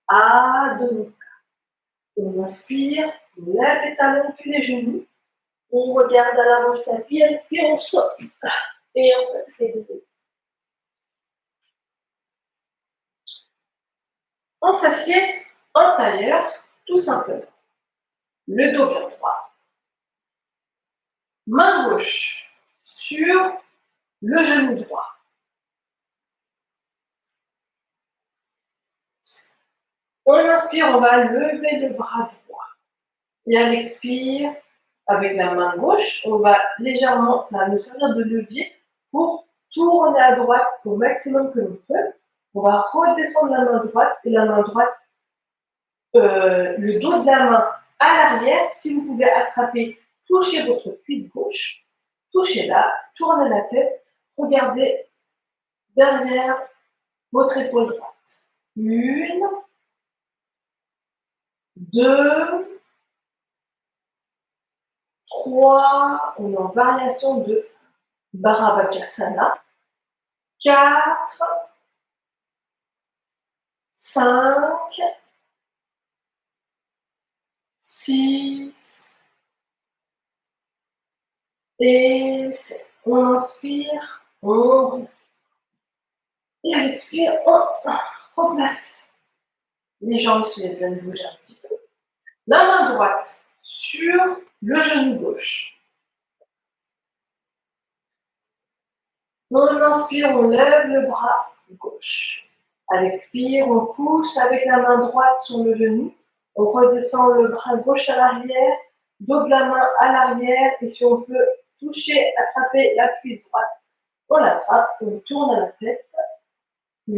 Adho Mukha. On inspire, on lève les talons puis les genoux. On regarde à l'avant du tapis, à l'expire, on saute. Et on s'assied. On s'assied en tailleur, tout simplement. Le dos bien droit. Main gauche sur le genou droit. On inspire, on va lever le bras droit. Et à l'expire, Avec la main gauche, on va légèrement, ça va nous servir de levier pour tourner à droite au maximum que l'on peut. On va redescendre la main droite et la main droite, le dos de la main à l'arrière. Si vous pouvez attraper, touchez votre cuisse gauche, touchez là, tournez la tête, regardez derrière votre épaule droite. 1, 2, 3, on est en variation de Bharavajasana. 4, 5, 6 et 7. On inspire, on revient. Et à l'expire, on replace. Les jambes se viennent bouger un petit peu. La main droite sur le genou gauche. On inspire, on lève le bras gauche. À l'expire, on pousse avec la main droite sur le genou. On redescend le bras gauche à l'arrière, dos de la main à l'arrière. Et si on peut toucher, attraper la cuisse droite, on l'attrape, on tourne à la tête. 1,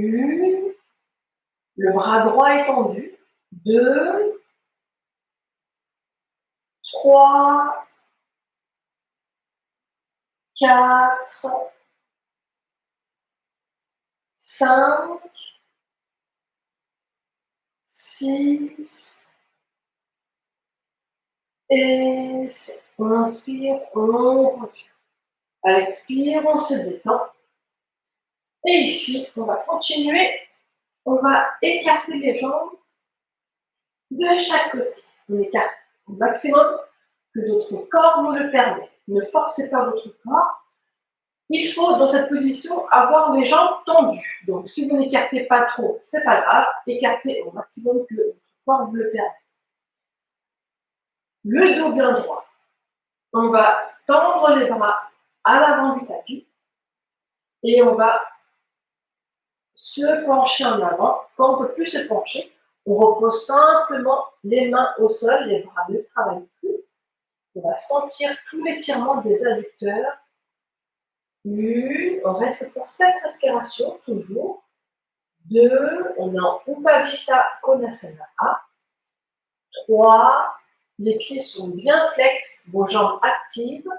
le bras droit est tendu. 2, 3, 4, 5, 6 et 7. On inspire, on revient. À l'expire, on se détend. Et ici, on va continuer. On va écarter les jambes de chaque côté. On écarte au maximum que notre corps nous le permet. Ne forcez pas votre corps. Il faut, dans cette position, avoir les jambes tendues. Donc, si vous n'écartez pas trop, c'est pas grave. Écartez au maximum que votre corps vous le permet. Le dos bien droit. On va tendre les bras à l'avant du tapis et on va se pencher en avant. Quand on ne peut plus se pencher, on repose simplement les mains au sol, les bras ne travaillent plus. On va sentir tout l'étirement des adducteurs. 1, on reste pour 7 respirations, toujours. 2, on est en Upavishta Konasana. 3, les pieds sont bien flex, vos jambes actives.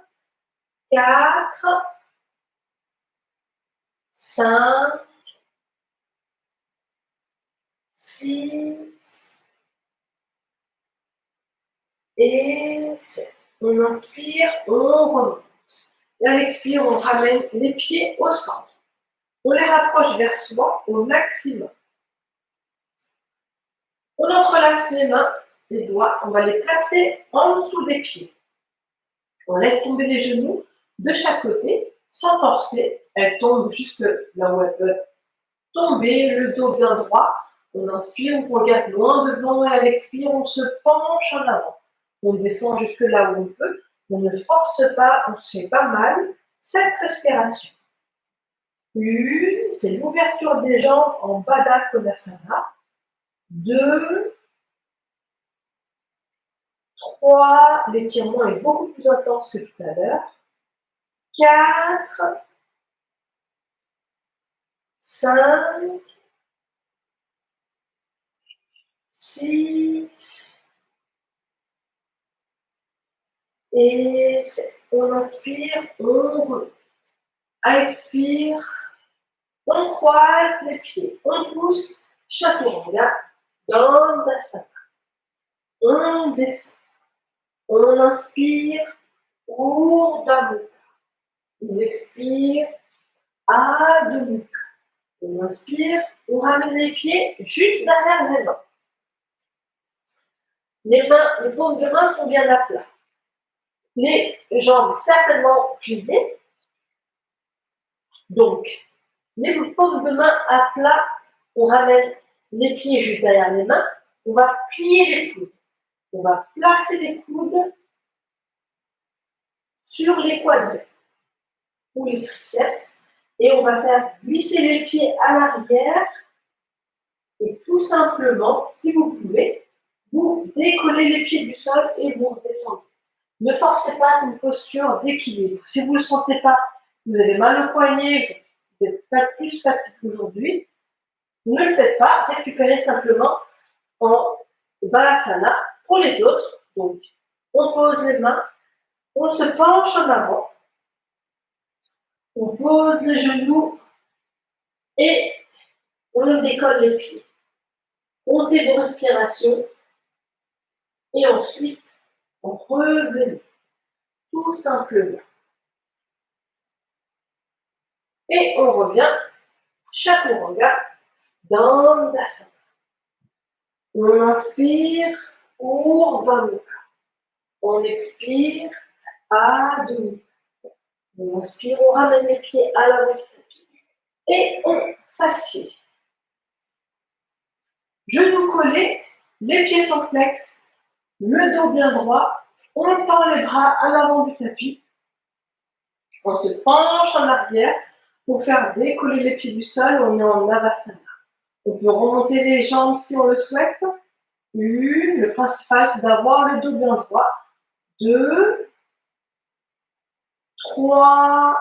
4, 5, 6 et 7. On inspire, on remonte. Et à l'expire, on ramène les pieds au centre. On les rapproche vers soi au maximum. On entrelace les mains, les doigts, on va les placer en dessous des pieds. On laisse tomber les genoux de chaque côté, sans forcer. Elles tombent jusque là où elles peuvent tomber, le dos bien droit. On inspire, on regarde loin devant et à l'expire, on se penche en avant. On descend jusque là où on peut. On ne force pas, on ne se fait pas mal. 7 respirations. 1, c'est l'ouverture des jambes en Baddha Konasana. 2, 3, l'étirement est beaucoup plus intense que tout à l'heure. 4, 5, 6 et 7. On inspire, on remonte. À l'expire, on croise les pieds, on pousse chaturanga dans l'asana. On descend. On inspire, Urdhva Mukha. On expire, Adho Mukha. On inspire, on ramène les pieds juste derrière les mains. Les paumes de main sont bien à plat. Les jambes certainement pliées. Donc, les paumes de main à plat, on ramène les pieds juste derrière les mains. On va plier les coudes. On va placer les coudes sur les quadriceps ou les triceps et on va faire glisser les pieds à l'arrière et tout simplement, si vous pouvez, vous décollez les pieds du sol et vous redescendez. Ne forcez pas, c'est une posture d'équilibre. Si vous ne le sentez pas, vous avez mal au poignet, vous n'êtes pas plus fatigué qu'aujourd'hui, ne le faites pas, récupérez simplement en Balasana. Pour les autres, donc, on pose les mains, on se penche en avant, on pose les genoux et on décolle les pieds. Montez vos respirations et ensuite, on revenez tout simplement. Et on revient Chaturanga dans l'asana. On inspire, Urdhva Mukha. On expire, Adho Mukha. On inspire, on ramène les pieds à l'avant du tapis. Et on s'assied. Genoux collés, les pieds sont flex, le dos bien droit. On tend les bras à l'avant du tapis. On se penche en arrière pour faire décoller les pieds du sol. On est en Navasana. On peut remonter les jambes si on le souhaite. Le principal, c'est d'avoir le dos bien droit. 2, 3,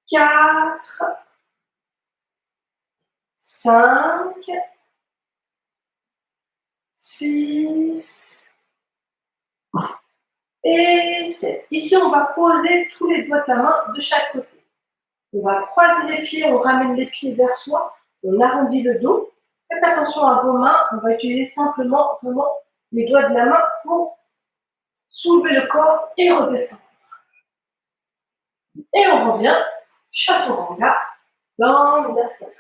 4, 5, 6 et 7. Ici, on va poser tous les doigts de la main de chaque côté. On va croiser les pieds, on ramène les pieds vers soi, on arrondit le dos. Faites attention à vos mains, on va utiliser simplement vraiment les doigts de la main pour soulever le corps et redescendre. Et on revient, Chaturanga, dans l'asana.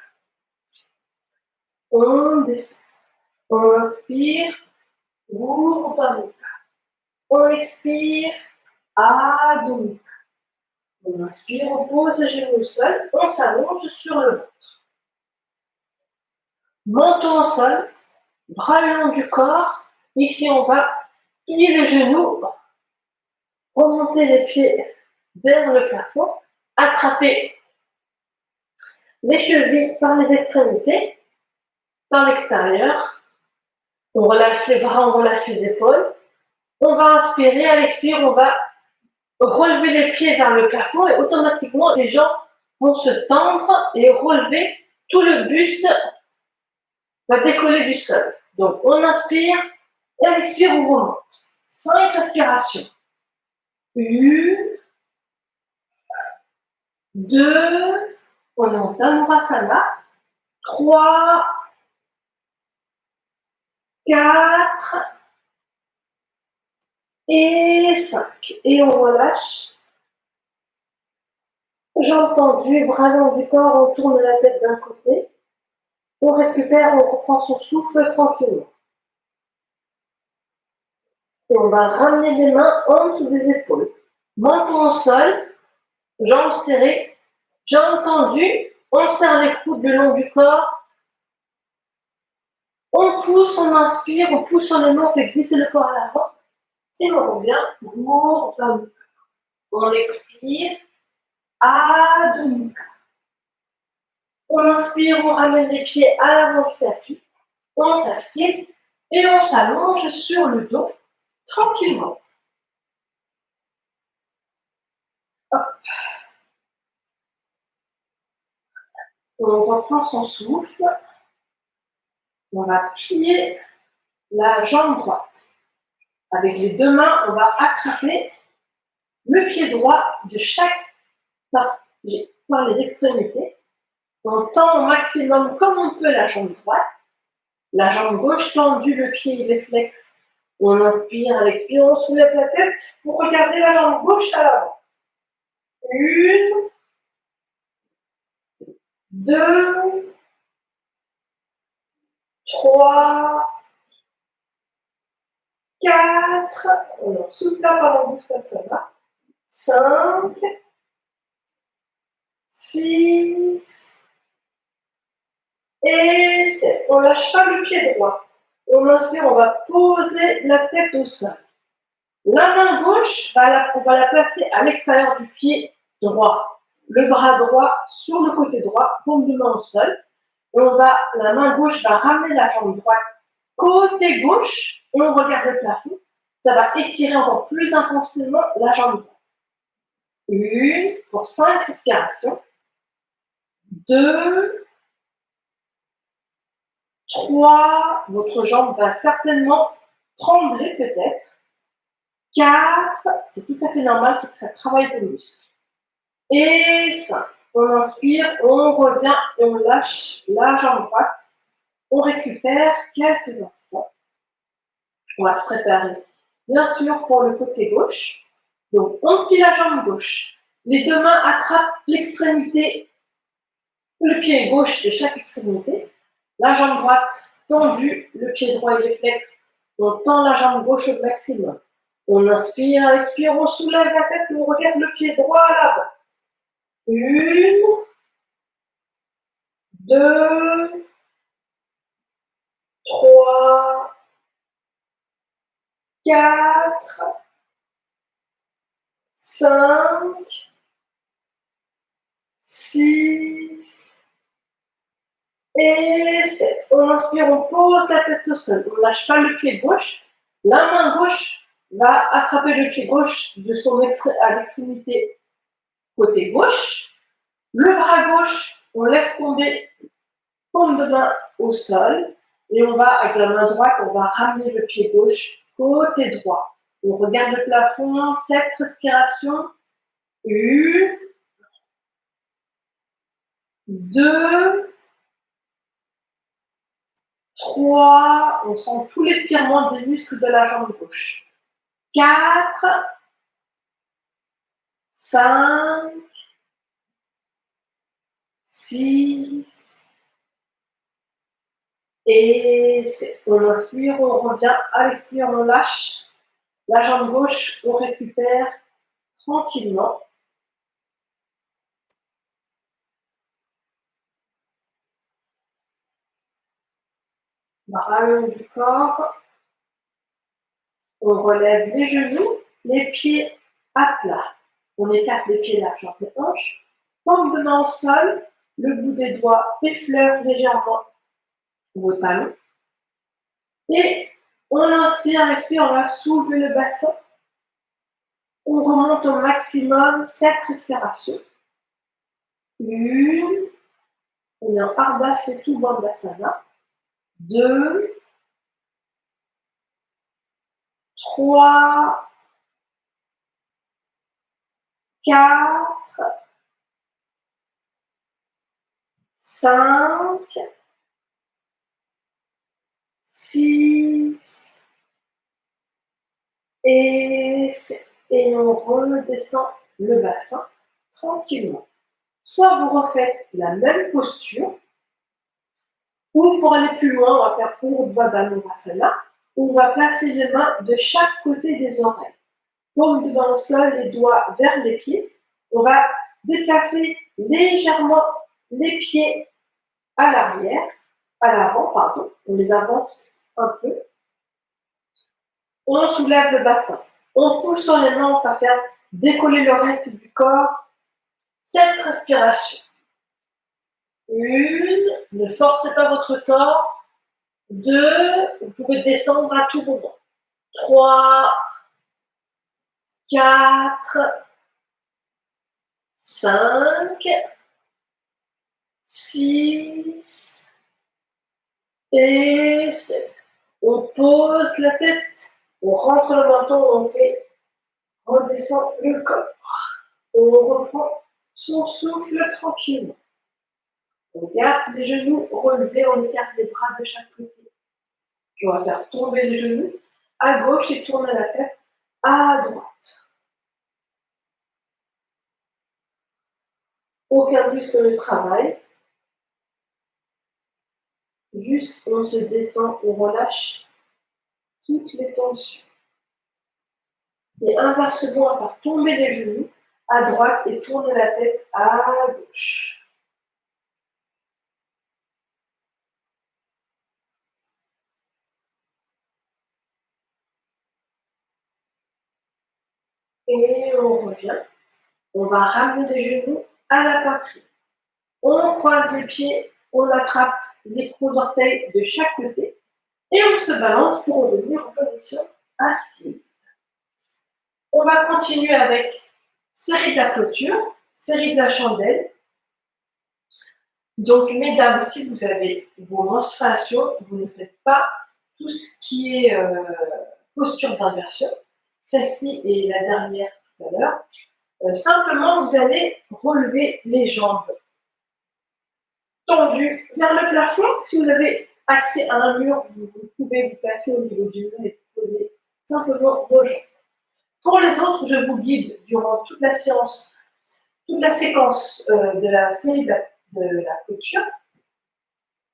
On descend. On inspire, Urdhva Mukha. On expire, Adho Mukha. On inspire, on pose le genou au sol, on s'allonge sur le ventre. Menton au sol, bras le long du corps. Ici, on va plier les genoux, remonter les pieds vers le plafond, attraper les chevilles par les extrémités, par l'extérieur. On relâche les bras, on relâche les épaules. On va inspirer, à l'expire, on va relever les pieds vers le plafond et automatiquement les jambes vont se tendre et relever. Tout le buste va décoller du sol. Donc on inspire et à l'expire on remonte. 5 respirations. 1, 2, on est en Dhanurasana. 3, 4 et 5. Et on relâche. Jambes tendues, bras longs du corps, on tourne la tête d'un côté. On récupère, on reprend son souffle tranquillement. Et on va ramener les mains en dessous des épaules. Menton au sol, jambes serrées, jambes tendues. On serre les coudes le long du corps. On pousse, on inspire, on pousse sur les mains, on fait glisser le corps à l'avant. Et on revient, Urdhva Mukha. On expire, Adho Mukha. On inspire, on ramène les pieds à l'avant du tapis. On s'assied et on s'allonge sur le dos tranquillement. Hop. On reprend son souffle. On va plier la jambe droite. Avec les deux mains, on va attraper le pied droit de chaque par les extrémités. On tend au maximum comme on peut la jambe droite. La jambe gauche tendue, le pied réflexe. On inspire, à l'expire, on soulève la tête pour regarder la jambe gauche à l'avant. 1, 2, 3, 4, on en souffle là par la bouche, ça va. 5, 6 et 7. On ne lâche pas le pied droit. On inspire, on va poser la tête au sol. La main gauche, on va la placer à l'extérieur du pied droit. Le bras droit sur le côté droit, paume de main au sol. Et la main gauche va ramener la jambe droite côté gauche et on regarde le plafond. Ça va étirer encore plus intensément la jambe droite. 1 pour 5 respirations. 2, 3, votre jambe va certainement trembler peut-être. 4, c'est tout à fait normal, c'est que ça travaille le muscle. Et 5, on inspire, on revient et on lâche la jambe droite. On récupère quelques instants. On va se préparer, bien sûr, pour le côté gauche. Donc, on plie la jambe gauche. Les deux mains attrapent l'extrémité, le pied gauche de chaque extrémité. La jambe droite tendue, le pied droit est flex. On tend la jambe gauche au maximum. On inspire, expire, on soulève la tête, on regarde le pied droit à l'avant. 1, 2, 3, 4, 5, 6 et 7. On inspire, on pose la tête au sol. On ne lâche pas le pied gauche. La main gauche va attraper le pied gauche de son à l'extrémité côté gauche. Le bras gauche, on laisse tomber paume de main au sol. Et on va, avec la main droite, on va ramener le pied gauche côté droit. On regarde le plafond, 7 respirations. 1, 2, 3, on sent tous les tirements des muscles de la jambe gauche. 4, 5, 6 et 7. On inspire, on revient, à l'expire, on lâche. La jambe gauche, on récupère tranquillement. Bras le haut du corps. On relève les genoux, les pieds à plat. On écarte les pieds largeur des hanches. Paume de main au sol. Le bout des doigts effleure légèrement vos talons. Et on inspire, expire, on va soulever le bassin. On remonte au maximum 7 respirations. 1, on est en Ardha Setu Bandhasana. 2, 3, 4, 5, 6 et 7. Et on redescend le bassin tranquillement. Soit vous refaites la même posture, ou pour aller plus loin, on va faire Urdhva Dhanurasana, où on va placer les mains de chaque côté des oreilles. Paume de main au sol, les doigts vers les pieds. On va déplacer légèrement les pieds à l'arrière, à l'avant, pardon. On les avance un peu. On soulève le bassin. On pousse sur les mains, on va faire décoller le reste du corps. 7 respirations. 1, ne forcez pas votre corps. 2, vous pouvez descendre à tout moment. 3, 4, 5, 6 et 7. On pose la tête, on rentre le menton, on fait redescendre le corps. On reprend son souffle tranquillement. On garde les genoux relevés, on écarte les bras de chaque côté. Puis on va faire tomber les genoux à gauche et tourner la tête à droite. Aucun muscle ne travaille. Juste on se détend, on relâche toutes les tensions. Et inversement, on va faire tomber les genoux à droite et tourner la tête à gauche. Et on revient. On va ramener les genoux à la poitrine. On croise les pieds, on attrape les gros orteils de chaque côté et on se balance pour revenir en position assise. On va continuer avec série de la clôture, série de la chandelle. Donc, mesdames, si vous avez vos menstruations, vous ne faites pas tout ce qui est posture d'inversion. Celle-ci est la dernière tout à l'heure. Simplement, vous allez relever les jambes tendues vers le plafond. Si vous avez accès à un mur, vous pouvez vous placer au niveau du mur et poser simplement vos jambes. Pour les autres, je vous guide durant toute la séance, toute la séquence de la série de la clôture.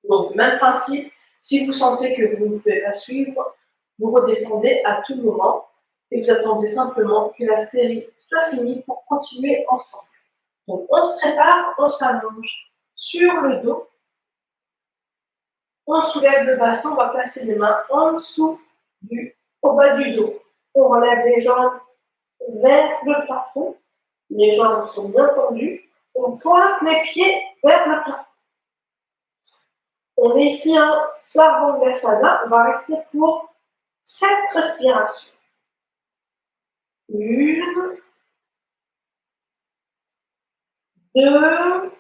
Donc, même principe, si vous sentez que vous ne pouvez pas suivre, vous redescendez à tout moment et vous attendez simplement que la série soit finie pour continuer ensemble. Donc, on se prépare, on s'allonge sur le dos, on soulève le bassin, on va placer les mains en dessous au bas du dos. On relève les jambes vers le plafond, les jambes sont bien tendues, on pointe les pieds vers le plafond. On est ici en Sarvangasana, on va rester pour 7 respirations. 1, 2,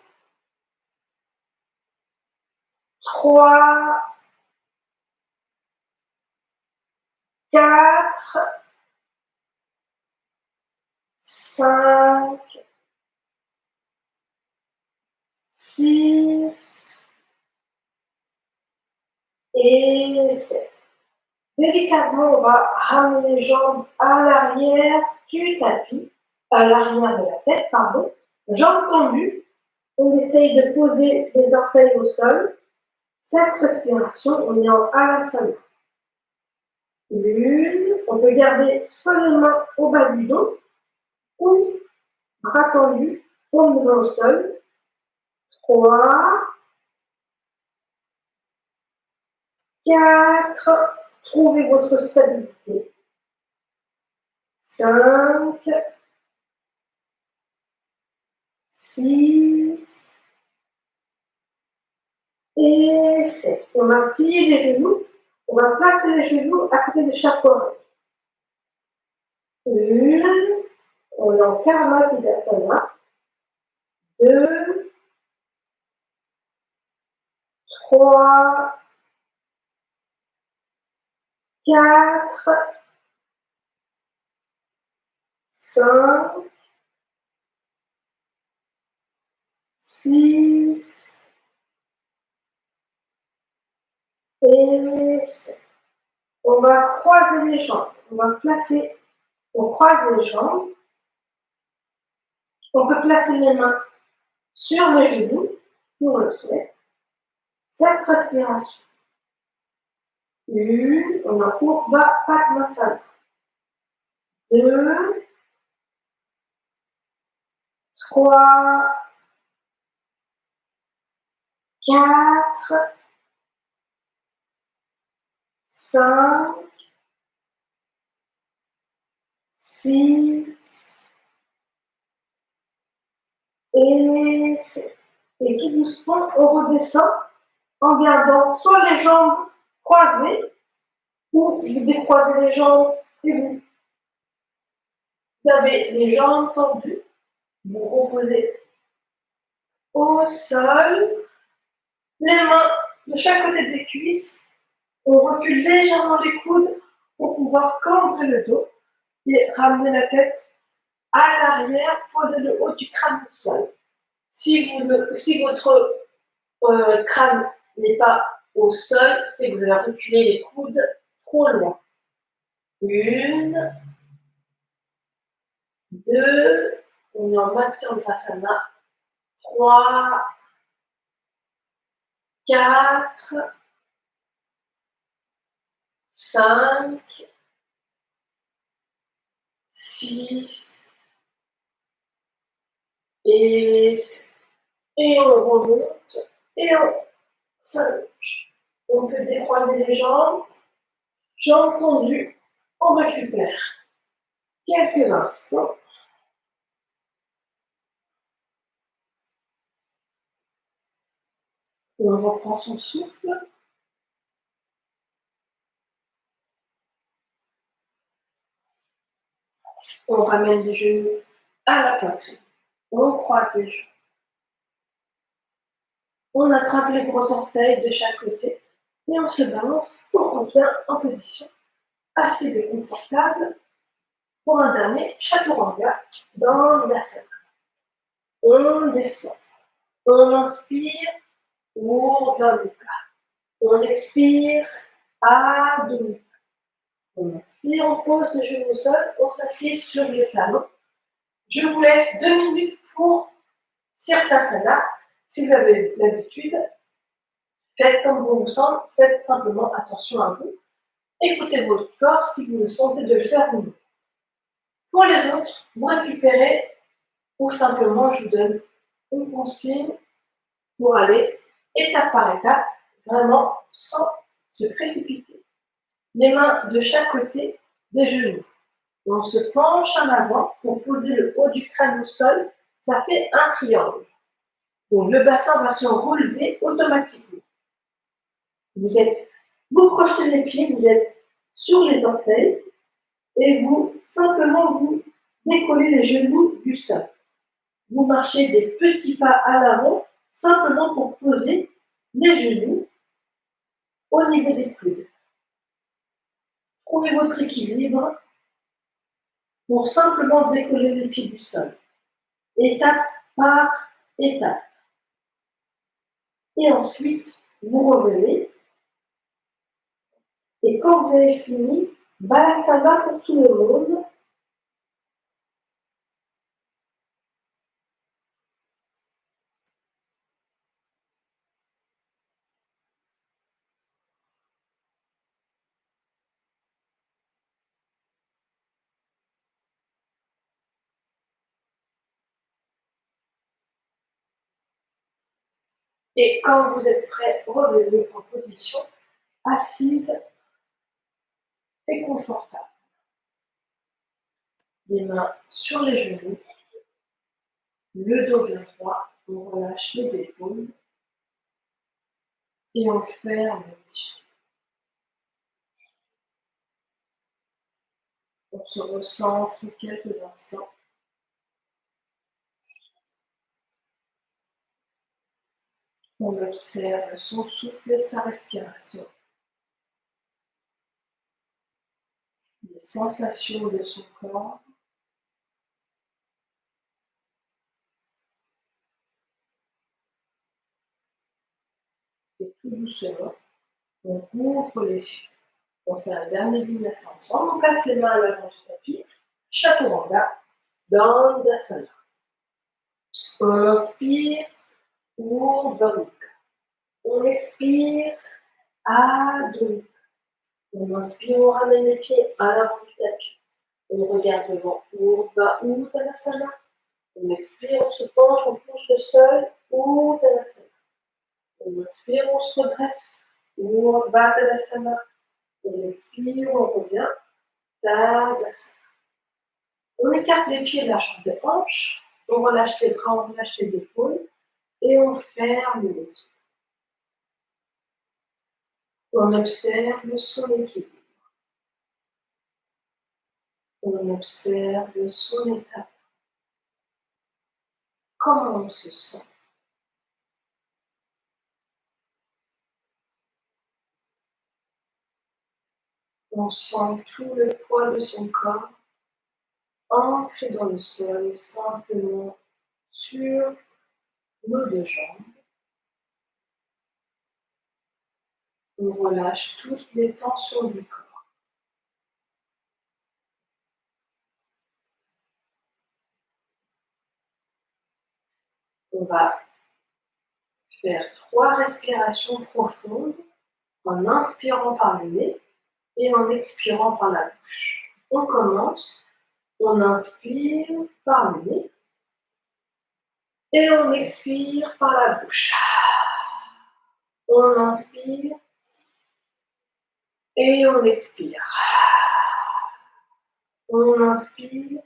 3, 4, 5, 6 et 7. Délicatement, on va ramener les jambes à l'arrière du tapis, à l'arrière de la tête, pardon. Jambes tendues. On essaye de poser les orteils au sol. 7 respirations, on est en Alasana. 1, on peut garder soit les mains au bas du dos ou bras tendus, paume au sol. 3, 4, trouvez votre stabilité. 5, 6 et 7. On va plier les genoux. On va placer les genoux à côté de chaque oreille. 1, on est en Karma Vidasana. 2, 3, 4, 5, 6 et 7. On va croiser les jambes. On croise les jambes. On peut placer les mains sur les genoux, si on le souhaite. 7 respirations. 1, on a Urdhva Padmasana. 2, 3, 4, 5, 6 et 7. Et tout doucement, on redescend en gardant soit les jambes croisées ou vous décroisez les jambes et vous avez les jambes tendues. Vous reposez au sol, les mains de chaque côté des cuisses. On recule légèrement les coudes pour pouvoir cambrer le dos et ramener la tête à l'arrière, poser le haut du crâne au sol. Si votre crâne n'est pas au sol, c'est que vous avez reculé les coudes trop loin. 1, 2, on est en Matsyendrasana. 3, 4, 5, 6 et 7. Et on remonte et on s'allonge. On peut décroiser les jambes, jambes tendues, on récupère quelques instants. On reprend son souffle. On ramène les genoux à la poitrine. On croise les genoux. On attrape les gros orteils de chaque côté et on se balance. On revient en position assise et confortable pour un dernier chaturanga dans l'asana. On descend. On inspire, Urdhva Mukha. On expire, Adho Mukha. On inspire, on pose les genoux au sol, on s'assied sur les talons. Je vous laisse 2 minutes pour Sirsasana. Si vous avez l'habitude, faites comme vous vous sentez, faites simplement attention à vous. Écoutez votre corps si vous le sentez de le faire ou non. Pour les autres, vous récupérez ou simplement je vous donne une consigne pour aller étape par étape, vraiment sans se précipiter. Les mains de chaque côté des genoux. On se penche en avant pour poser le haut du crâne au sol. Ça fait un triangle. Donc le bassin va se relever automatiquement. Vous crochetez les pieds, vous êtes sur les orteils et vous décollez les genoux du sol. Vous marchez des petits pas à l'avant simplement pour poser les genoux au niveau des coudes. Trouvez votre équilibre pour simplement décoller les pieds du sol. Étape par étape. Et ensuite, vous revenez. Et quand vous avez fini, Balasana pour tout le monde. Et quand vous êtes prêt, revenez en position assise et confortable. Les mains sur les genoux, le dos bien droit, on relâche les épaules et on ferme les yeux. On se recentre quelques instants. On observe son souffle et sa respiration. Les sensations de son corps. Et tout doucement, on ouvre les yeux. On fait un dernier vinyasa ensemble. On place les mains à l'avant du tapis. Chaturanga, Dandasana. On inspire, Urdhva Mukha. On expire, Adho Mukha. On inspire, on ramène les pieds à l'avant du tapis. On regarde devant, Urdhva Uttanasana. On expire, on se penche, on touche le sol, Uttanasana. On inspire, on se redresse, Urdhva Tadasana. On expire, on revient, Tadasana. On écarte les pieds largeur des hanches, on relâche les bras, on relâche les épaules et on ferme les yeux. On observe son équilibre. On observe son état. Comment on se sent? On sent tout le poids de son corps ancré dans le sol, simplement sur nos 2 jambes. On relâche toutes les tensions du corps. On va faire 3 respirations profondes en inspirant par le nez et en expirant par la bouche. On commence, on inspire par le nez et on expire par la bouche. On inspire et on expire. On inspire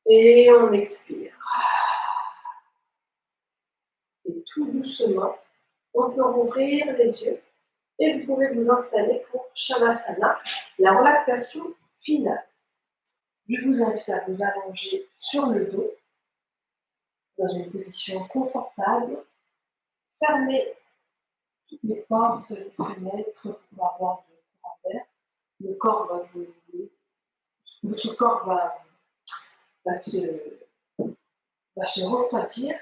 et on expire. Et tout doucement, on peut rouvrir les yeux et vous pouvez vous installer pour Shavasana, la relaxation finale. Je vous invite à vous allonger sur le dos, dans une position confortable. Fermez toutes les portes, les fenêtres pour avoir du courant d'air. Le corps votre corps va se refroidir.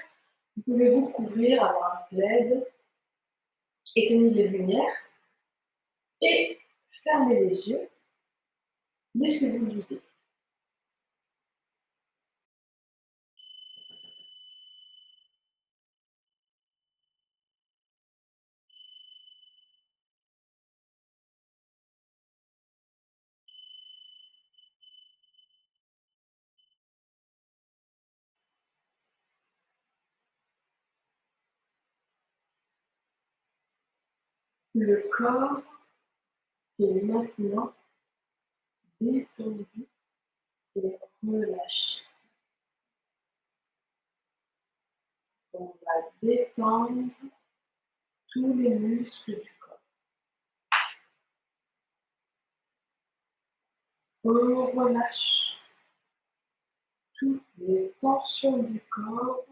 Vous pouvez vous couvrir, avoir un plaid, éteignez les lumières et fermez les yeux. Laissez-vous guider. Le corps est maintenant détendu et relâché. On va détendre tous les muscles du corps. On relâche toutes les tensions du corps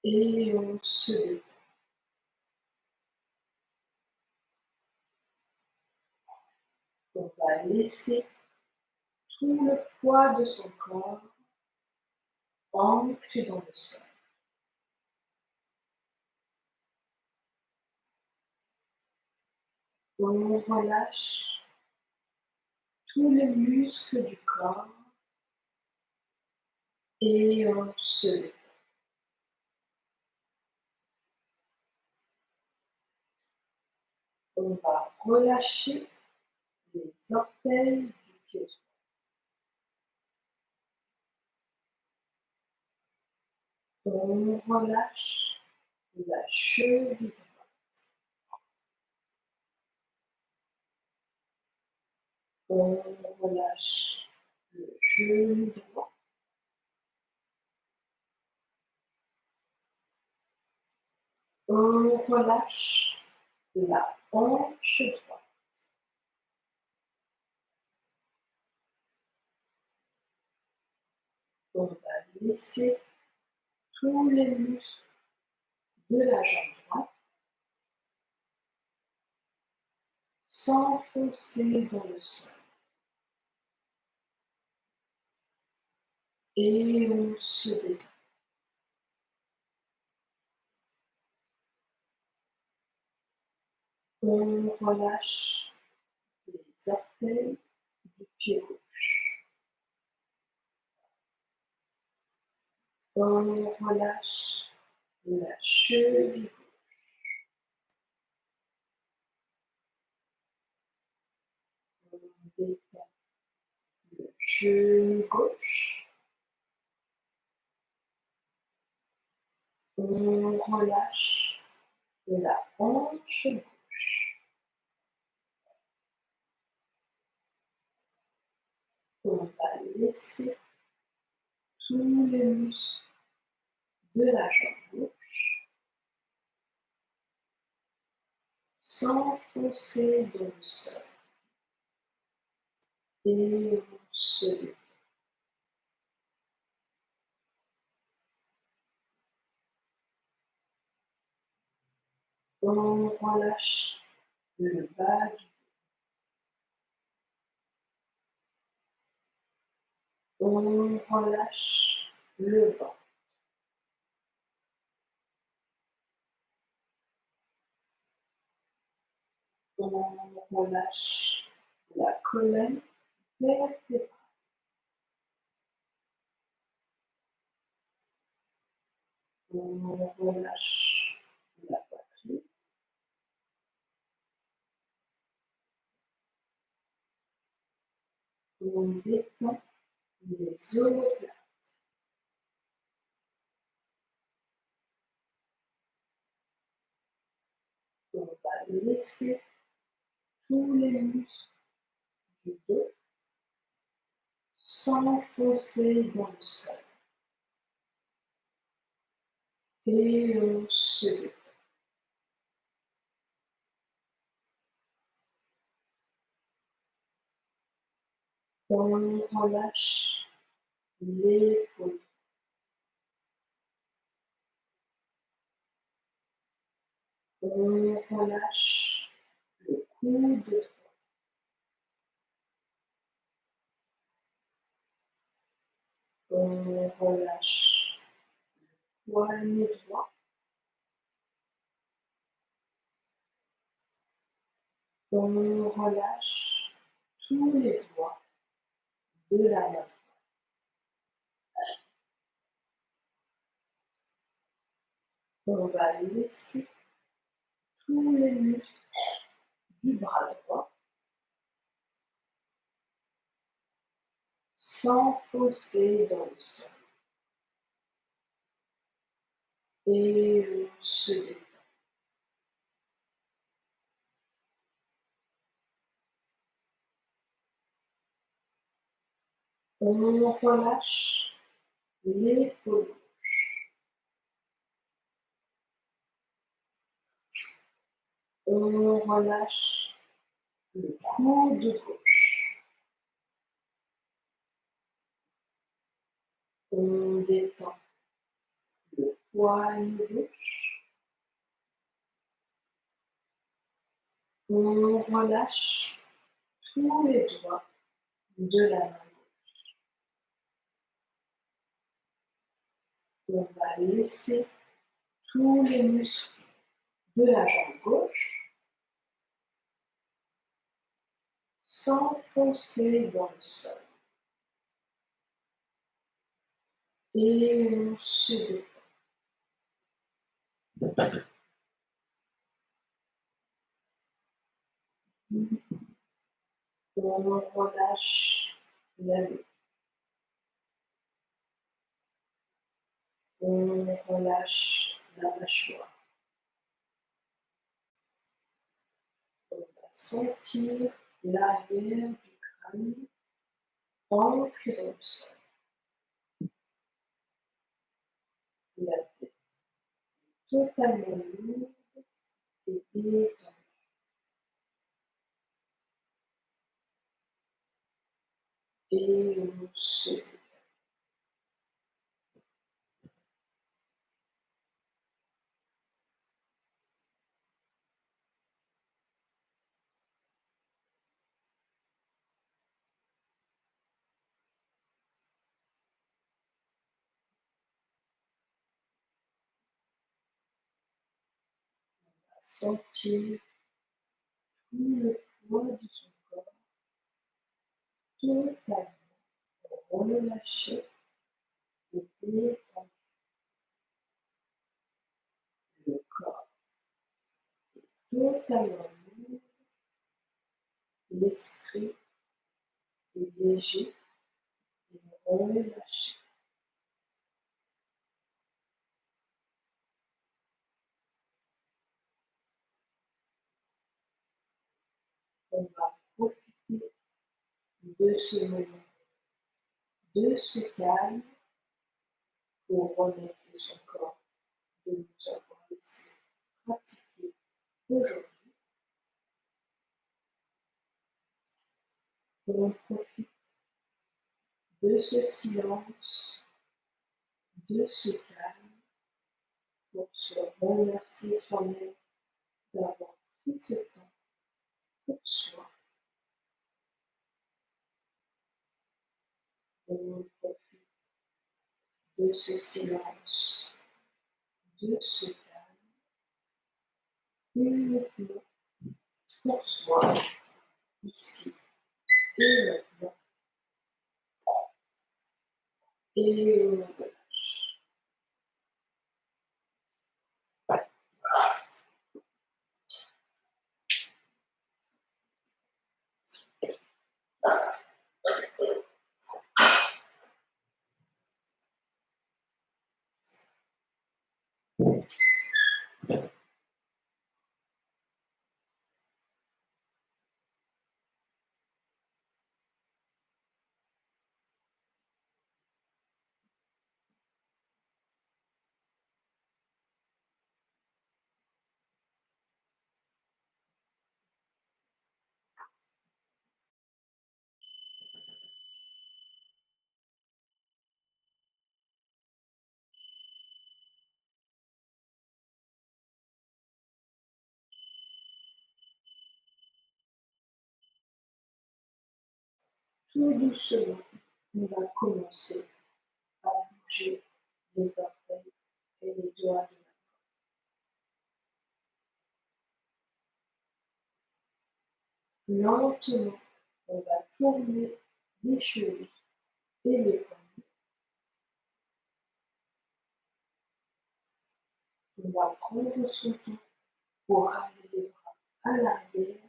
et on se détend. On va laisser tout le poids de son corps ancré dans le sol. On relâche tous les muscles du corps et on se détend. On va relâcher les orteils du pied droit. On relâche la cheville droite. On relâche le genou droit. On relâche la hanche droite. On va laisser tous les muscles de la jambe droite s'enfoncer dans le sol. Et on se détend. On relâche les orteils du pied gauche. On relâche la cheville gauche. On détend le genou gauche. On relâche la hanche gauche. On va laisser tous les muscles de la jambe gauche s'enfoncer dans le sol. Et on se détend. On relâche le bas du dos. On relâche le ventre. On relâche la colonne vertébrale. On relâche la poitrine. On détend les omoplates. On va laisser tous les muscles du dos s'enfoncer dans le sol. Et on se détend. On relâche l'épaule. On relâche le coude droit. On relâche le poignet droit. On relâche tous les doigts de la main. On va laisser tous les muscles du bras droit s'enfoncer dans le sol. Et on se détend. On relâche l'épaule gauche. On relâche le coude gauche. On détend le poignet gauche. On relâche tous les doigts de la main gauche. On va laisser tous les muscles de la jambe gauche s'enfoncer dans le sol. Et on se détend. On relâche la nuque. On relâche la mâchoire. On va sentir l'arrière du crâne ancré dans le sol. La tête totalement lourde et détendue. Et on se détend. On va sentir tout le poids de son corps totalement relâché et détendu. Le corps totalement lourd, l'esprit est léger et relâché. On va profiter de ce moment, de ce calme, pour remercier son corps de nous avoir laissé pratiquer aujourd'hui. On profite de ce silence, de ce calme, pour se remercier soi-même d'avoir pris ce temps pour soi. On profite de ce silence, de ce calme, uniquement pour soi, ici et maintenant. Et on relâche. Tout doucement, on va commencer à bouger les orteils et les doigts de la main. Lentement, on va tourner les chevilles et les poignets. On va prendre son temps pour ramener les bras à l'arrière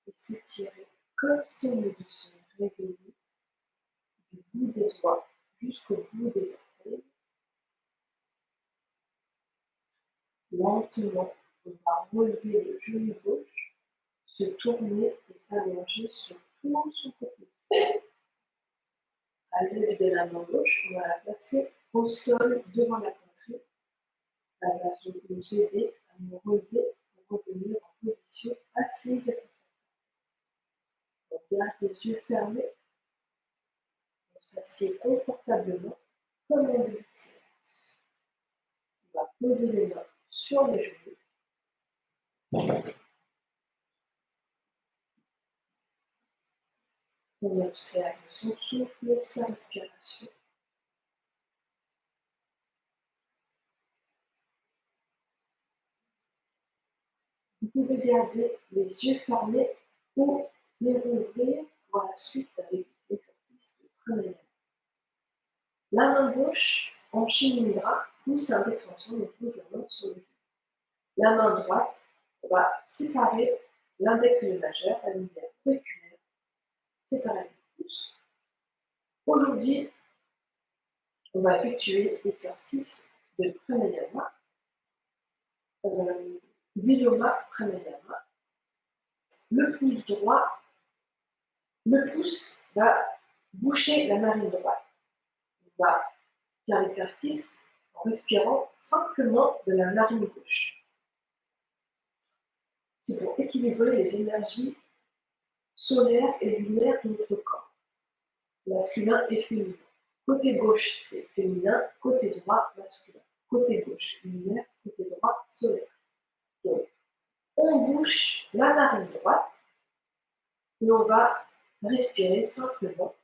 et s'étirer comme si on nous se réveillait du bout des doigts jusqu'au bout des orteils. Lentement, on va relever le genou gauche, se tourner et s'allonger sur tout son côté. À l'aide de la main gauche, on va la placer au sol devant la poitrine. Elle va nous aider à nous relever pour revenir en position assise. On garde les yeux fermés. On s'assied confortablement comme en début de séance. On va poser les mains sur les genoux. On observe son souffle, sa respiration. Vous pouvez garder les yeux fermés ou les rouvrir pour la suite avec l'exercice de pranayama. La main gauche en Shinmudra, pousse index ensemble, on pose la main sur le genou. La main droite, on va séparer l'index et le majeur, la lumière auriculaire, séparer les pouces. Aujourd'hui, on va effectuer l'exercice de pranayama, Viloma pranayama. Le pouce droit, le pouce va boucher la narine droite. On va faire l'exercice en respirant simplement de la narine gauche. C'est pour équilibrer les énergies solaires et lunaires de notre corps, masculin et féminin. Côté gauche, c'est féminin, côté droit, masculin. Côté gauche, lunaire, côté droit, solaire. Donc, on bouche la narine droite et on va respirer simplement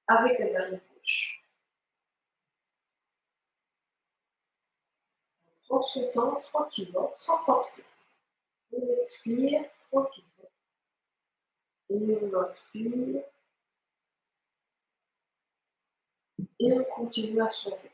avec la narine gauche. On prend son temps tranquillement, sans forcer. On expire tranquillement. Et on inspire. Et on continue à son rythme.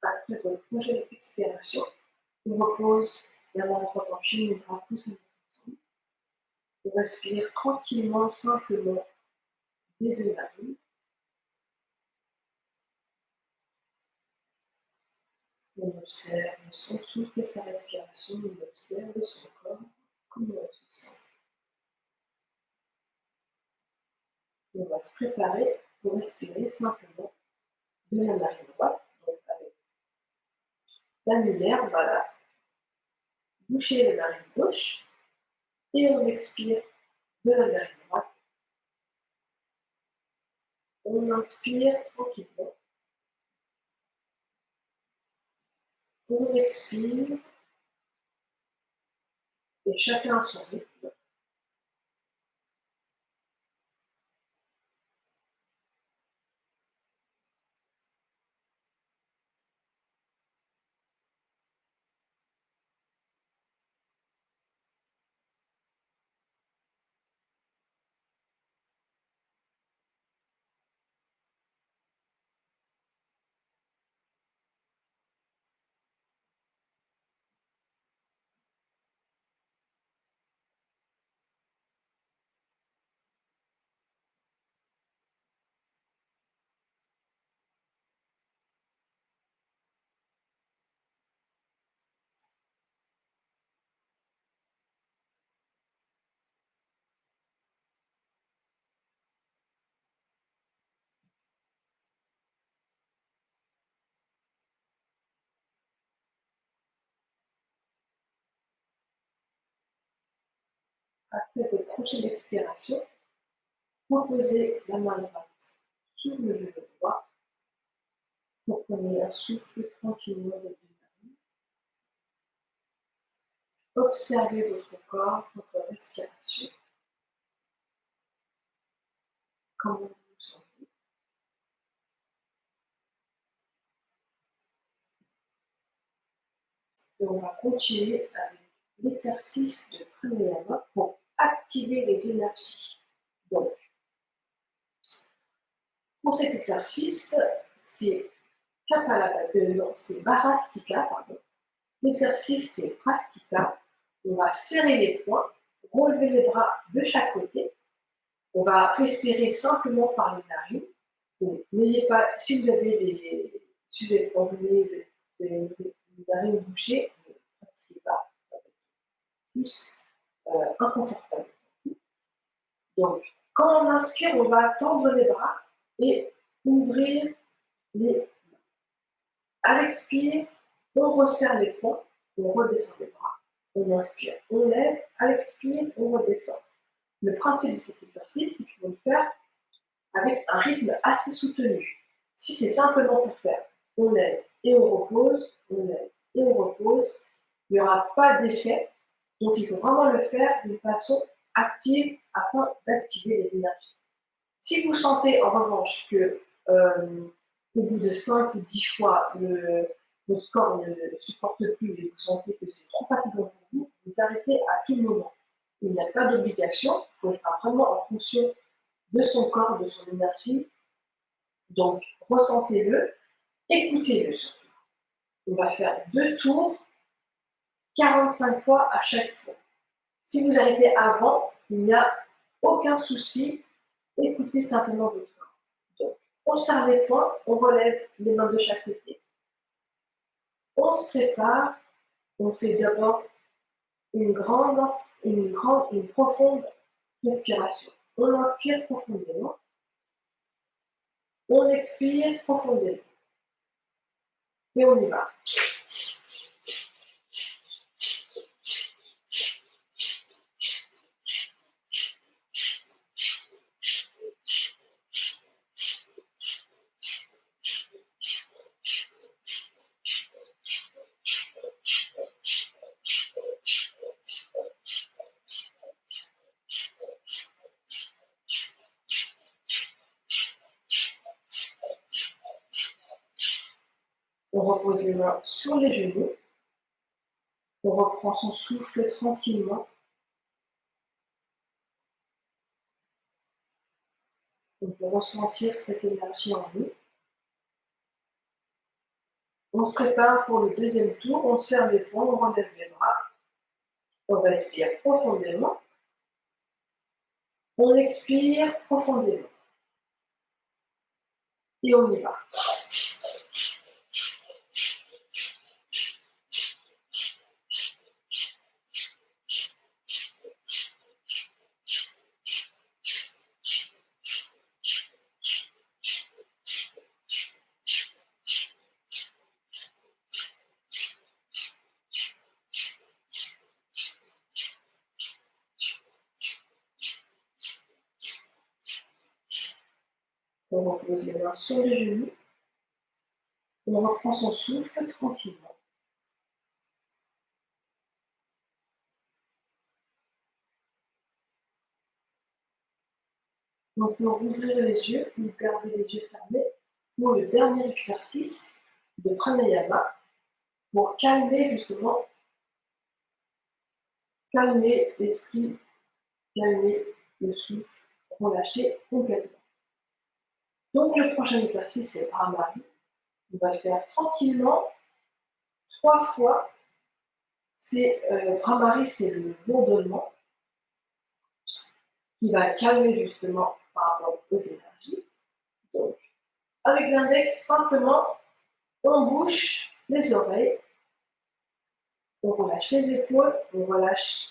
Après votre prochaine expiration, on repose la main droite en Shinmudra, pouce ensemble. On respire tranquillement, simplement, des deux narines. On observe son souffle et sa respiration, on observe son corps, comment on se sent. On va se préparer pour respirer simplement de la narine droite, donc avec l'annulaire, on va la boucher la narine gauche et on expire de la narine droite. On inspire tranquillement. On expire et chacun à son rythme. prochaine expiration, reposez la main droite sur le genou droit. Vous prenez un souffle tranquillement depuis la main. Observez votre corps, votre respiration. Comment vous vous sentez. Et on va continuer avec l'exercice de pranayama pour activer les énergies. Donc, pour cet exercice, c'est c'est Bharastika, pardon. L'exercice, c'est Prastika. On va serrer les poings, relever les bras de chaque côté. On va respirer simplement par les narines. Donc, n'ayez pas, si vous avez des narines bouchées, ne pratiquez pas, ça va être plus inconfortable. Donc, quand on inspire, on va tendre les bras et ouvrir les mains. À l'expire, on resserre les poings, on redescend les bras. On inspire, on lève. À l'expire, on redescend. Le principe de cet exercice, c'est qu'il faut le faire avec un rythme assez soutenu. Si c'est simplement pour faire, on lève et on repose, on lève et on repose, il n'y aura pas d'effet. Donc il faut vraiment le faire d'une façon active afin d'activer les énergies. Si vous sentez en revanche que au bout de 5 ou 10 fois, votre corps ne supporte plus et vous sentez que c'est trop fatigant pour vous, vous arrêtez à tout moment. Il n'y a pas d'obligation, il faut le faire vraiment en fonction de son corps, de son énergie. Donc, ressentez-le, écoutez-le surtout. On va faire 2 tours, 45 fois à chaque fois. Si vous arrêtez avant, il n'y a aucun souci, écoutez simplement votre corps. Donc, on serre les poings, on relève les mains de chaque côté. On se prépare, on fait d'abord une profonde respiration. On inspire profondément, on expire profondément. Et on y va. On repose les mains sur les genoux. On reprend son souffle tranquillement. On peut ressentir cette énergie en nous. On se prépare pour le deuxième tour. On serre les poings, on relève les bras. On respire profondément. On expire profondément. Et on y va. On repose les mains sur les genoux. On reprend son souffle tranquillement. On peut rouvrir les yeux ou garder les yeux fermés pour le dernier exercice de pranayama pour calmer justement, calmer l'esprit, calmer le souffle, relâcher complètement. Donc le prochain exercice c'est Bhramari. On va le faire tranquillement 3 fois. Bhramari, c'est le bourdonnement qui va calmer justement par rapport aux énergies. Donc, avec l'index, simplement, on bouche les oreilles, on relâche les épaules, on relâche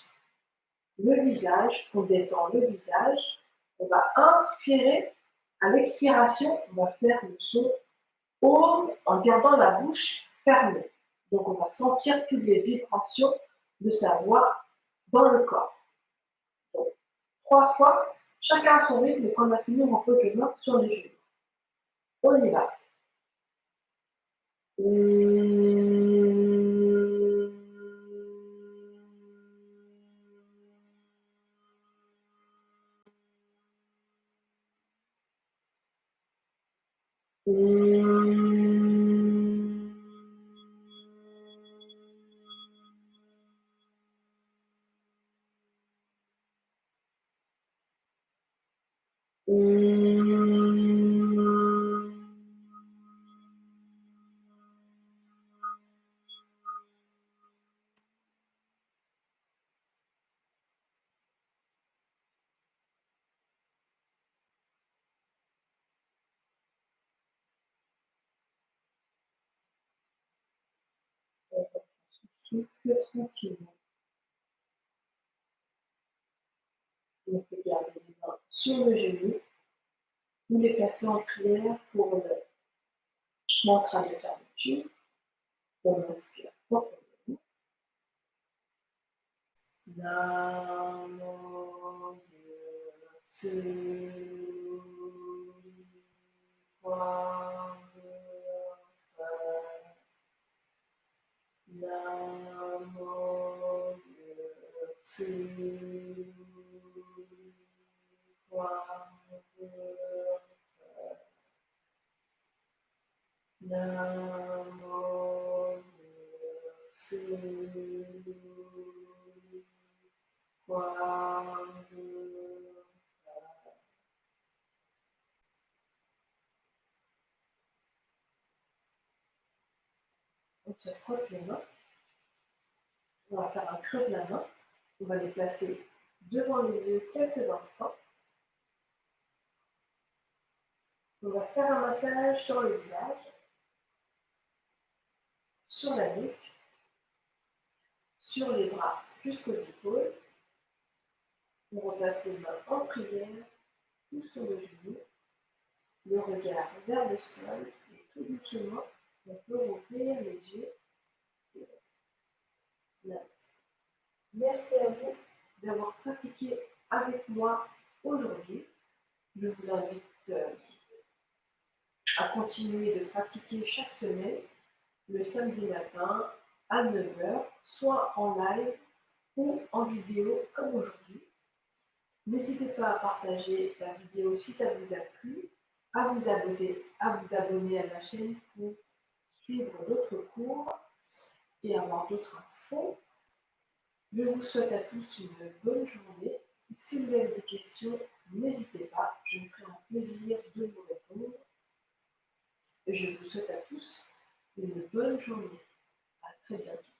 le visage, on détend le visage. On va inspirer. À l'expiration, on va faire le son OM en gardant la bouche fermée. Donc, on va sentir toutes les vibrations de sa voix dans le corps. Donc, 3 fois, chacun à son rythme, et quand on a fini, on repose les mains sur les genoux. On y va. Souffle tranquillement. On peut garder les mains sur le genou ou les placer en prière pour le mantra de fermeture. On inspire profondément. Namo Tse Kwang Namo Tse Kwang Namo Tse Kwang. On se frotte les mains. On va faire un creux de la main. On va les placer devant les yeux quelques instants. On va faire un massage sur le visage, sur la nuque, sur les bras jusqu'aux épaules. On replace les mains en prière ou sur le genou, le regard vers le sol et tout doucement, on peut rouvrir les yeux. Merci à vous d'avoir pratiqué avec moi aujourd'hui. Je vous invite à continuer de pratiquer chaque semaine le samedi matin à 9 h, soit en live ou en vidéo comme aujourd'hui. N'hésitez pas à partager la vidéo si ça vous a plu, à vous abonner à ma chaîne pour suivre d'autres cours et avoir d'autres infos. Je vous souhaite à tous une bonne journée. Si vous avez des questions, n'hésitez pas, je me ferai un plaisir de vous répondre. Et je vous souhaite à tous une bonne journée. À très bientôt.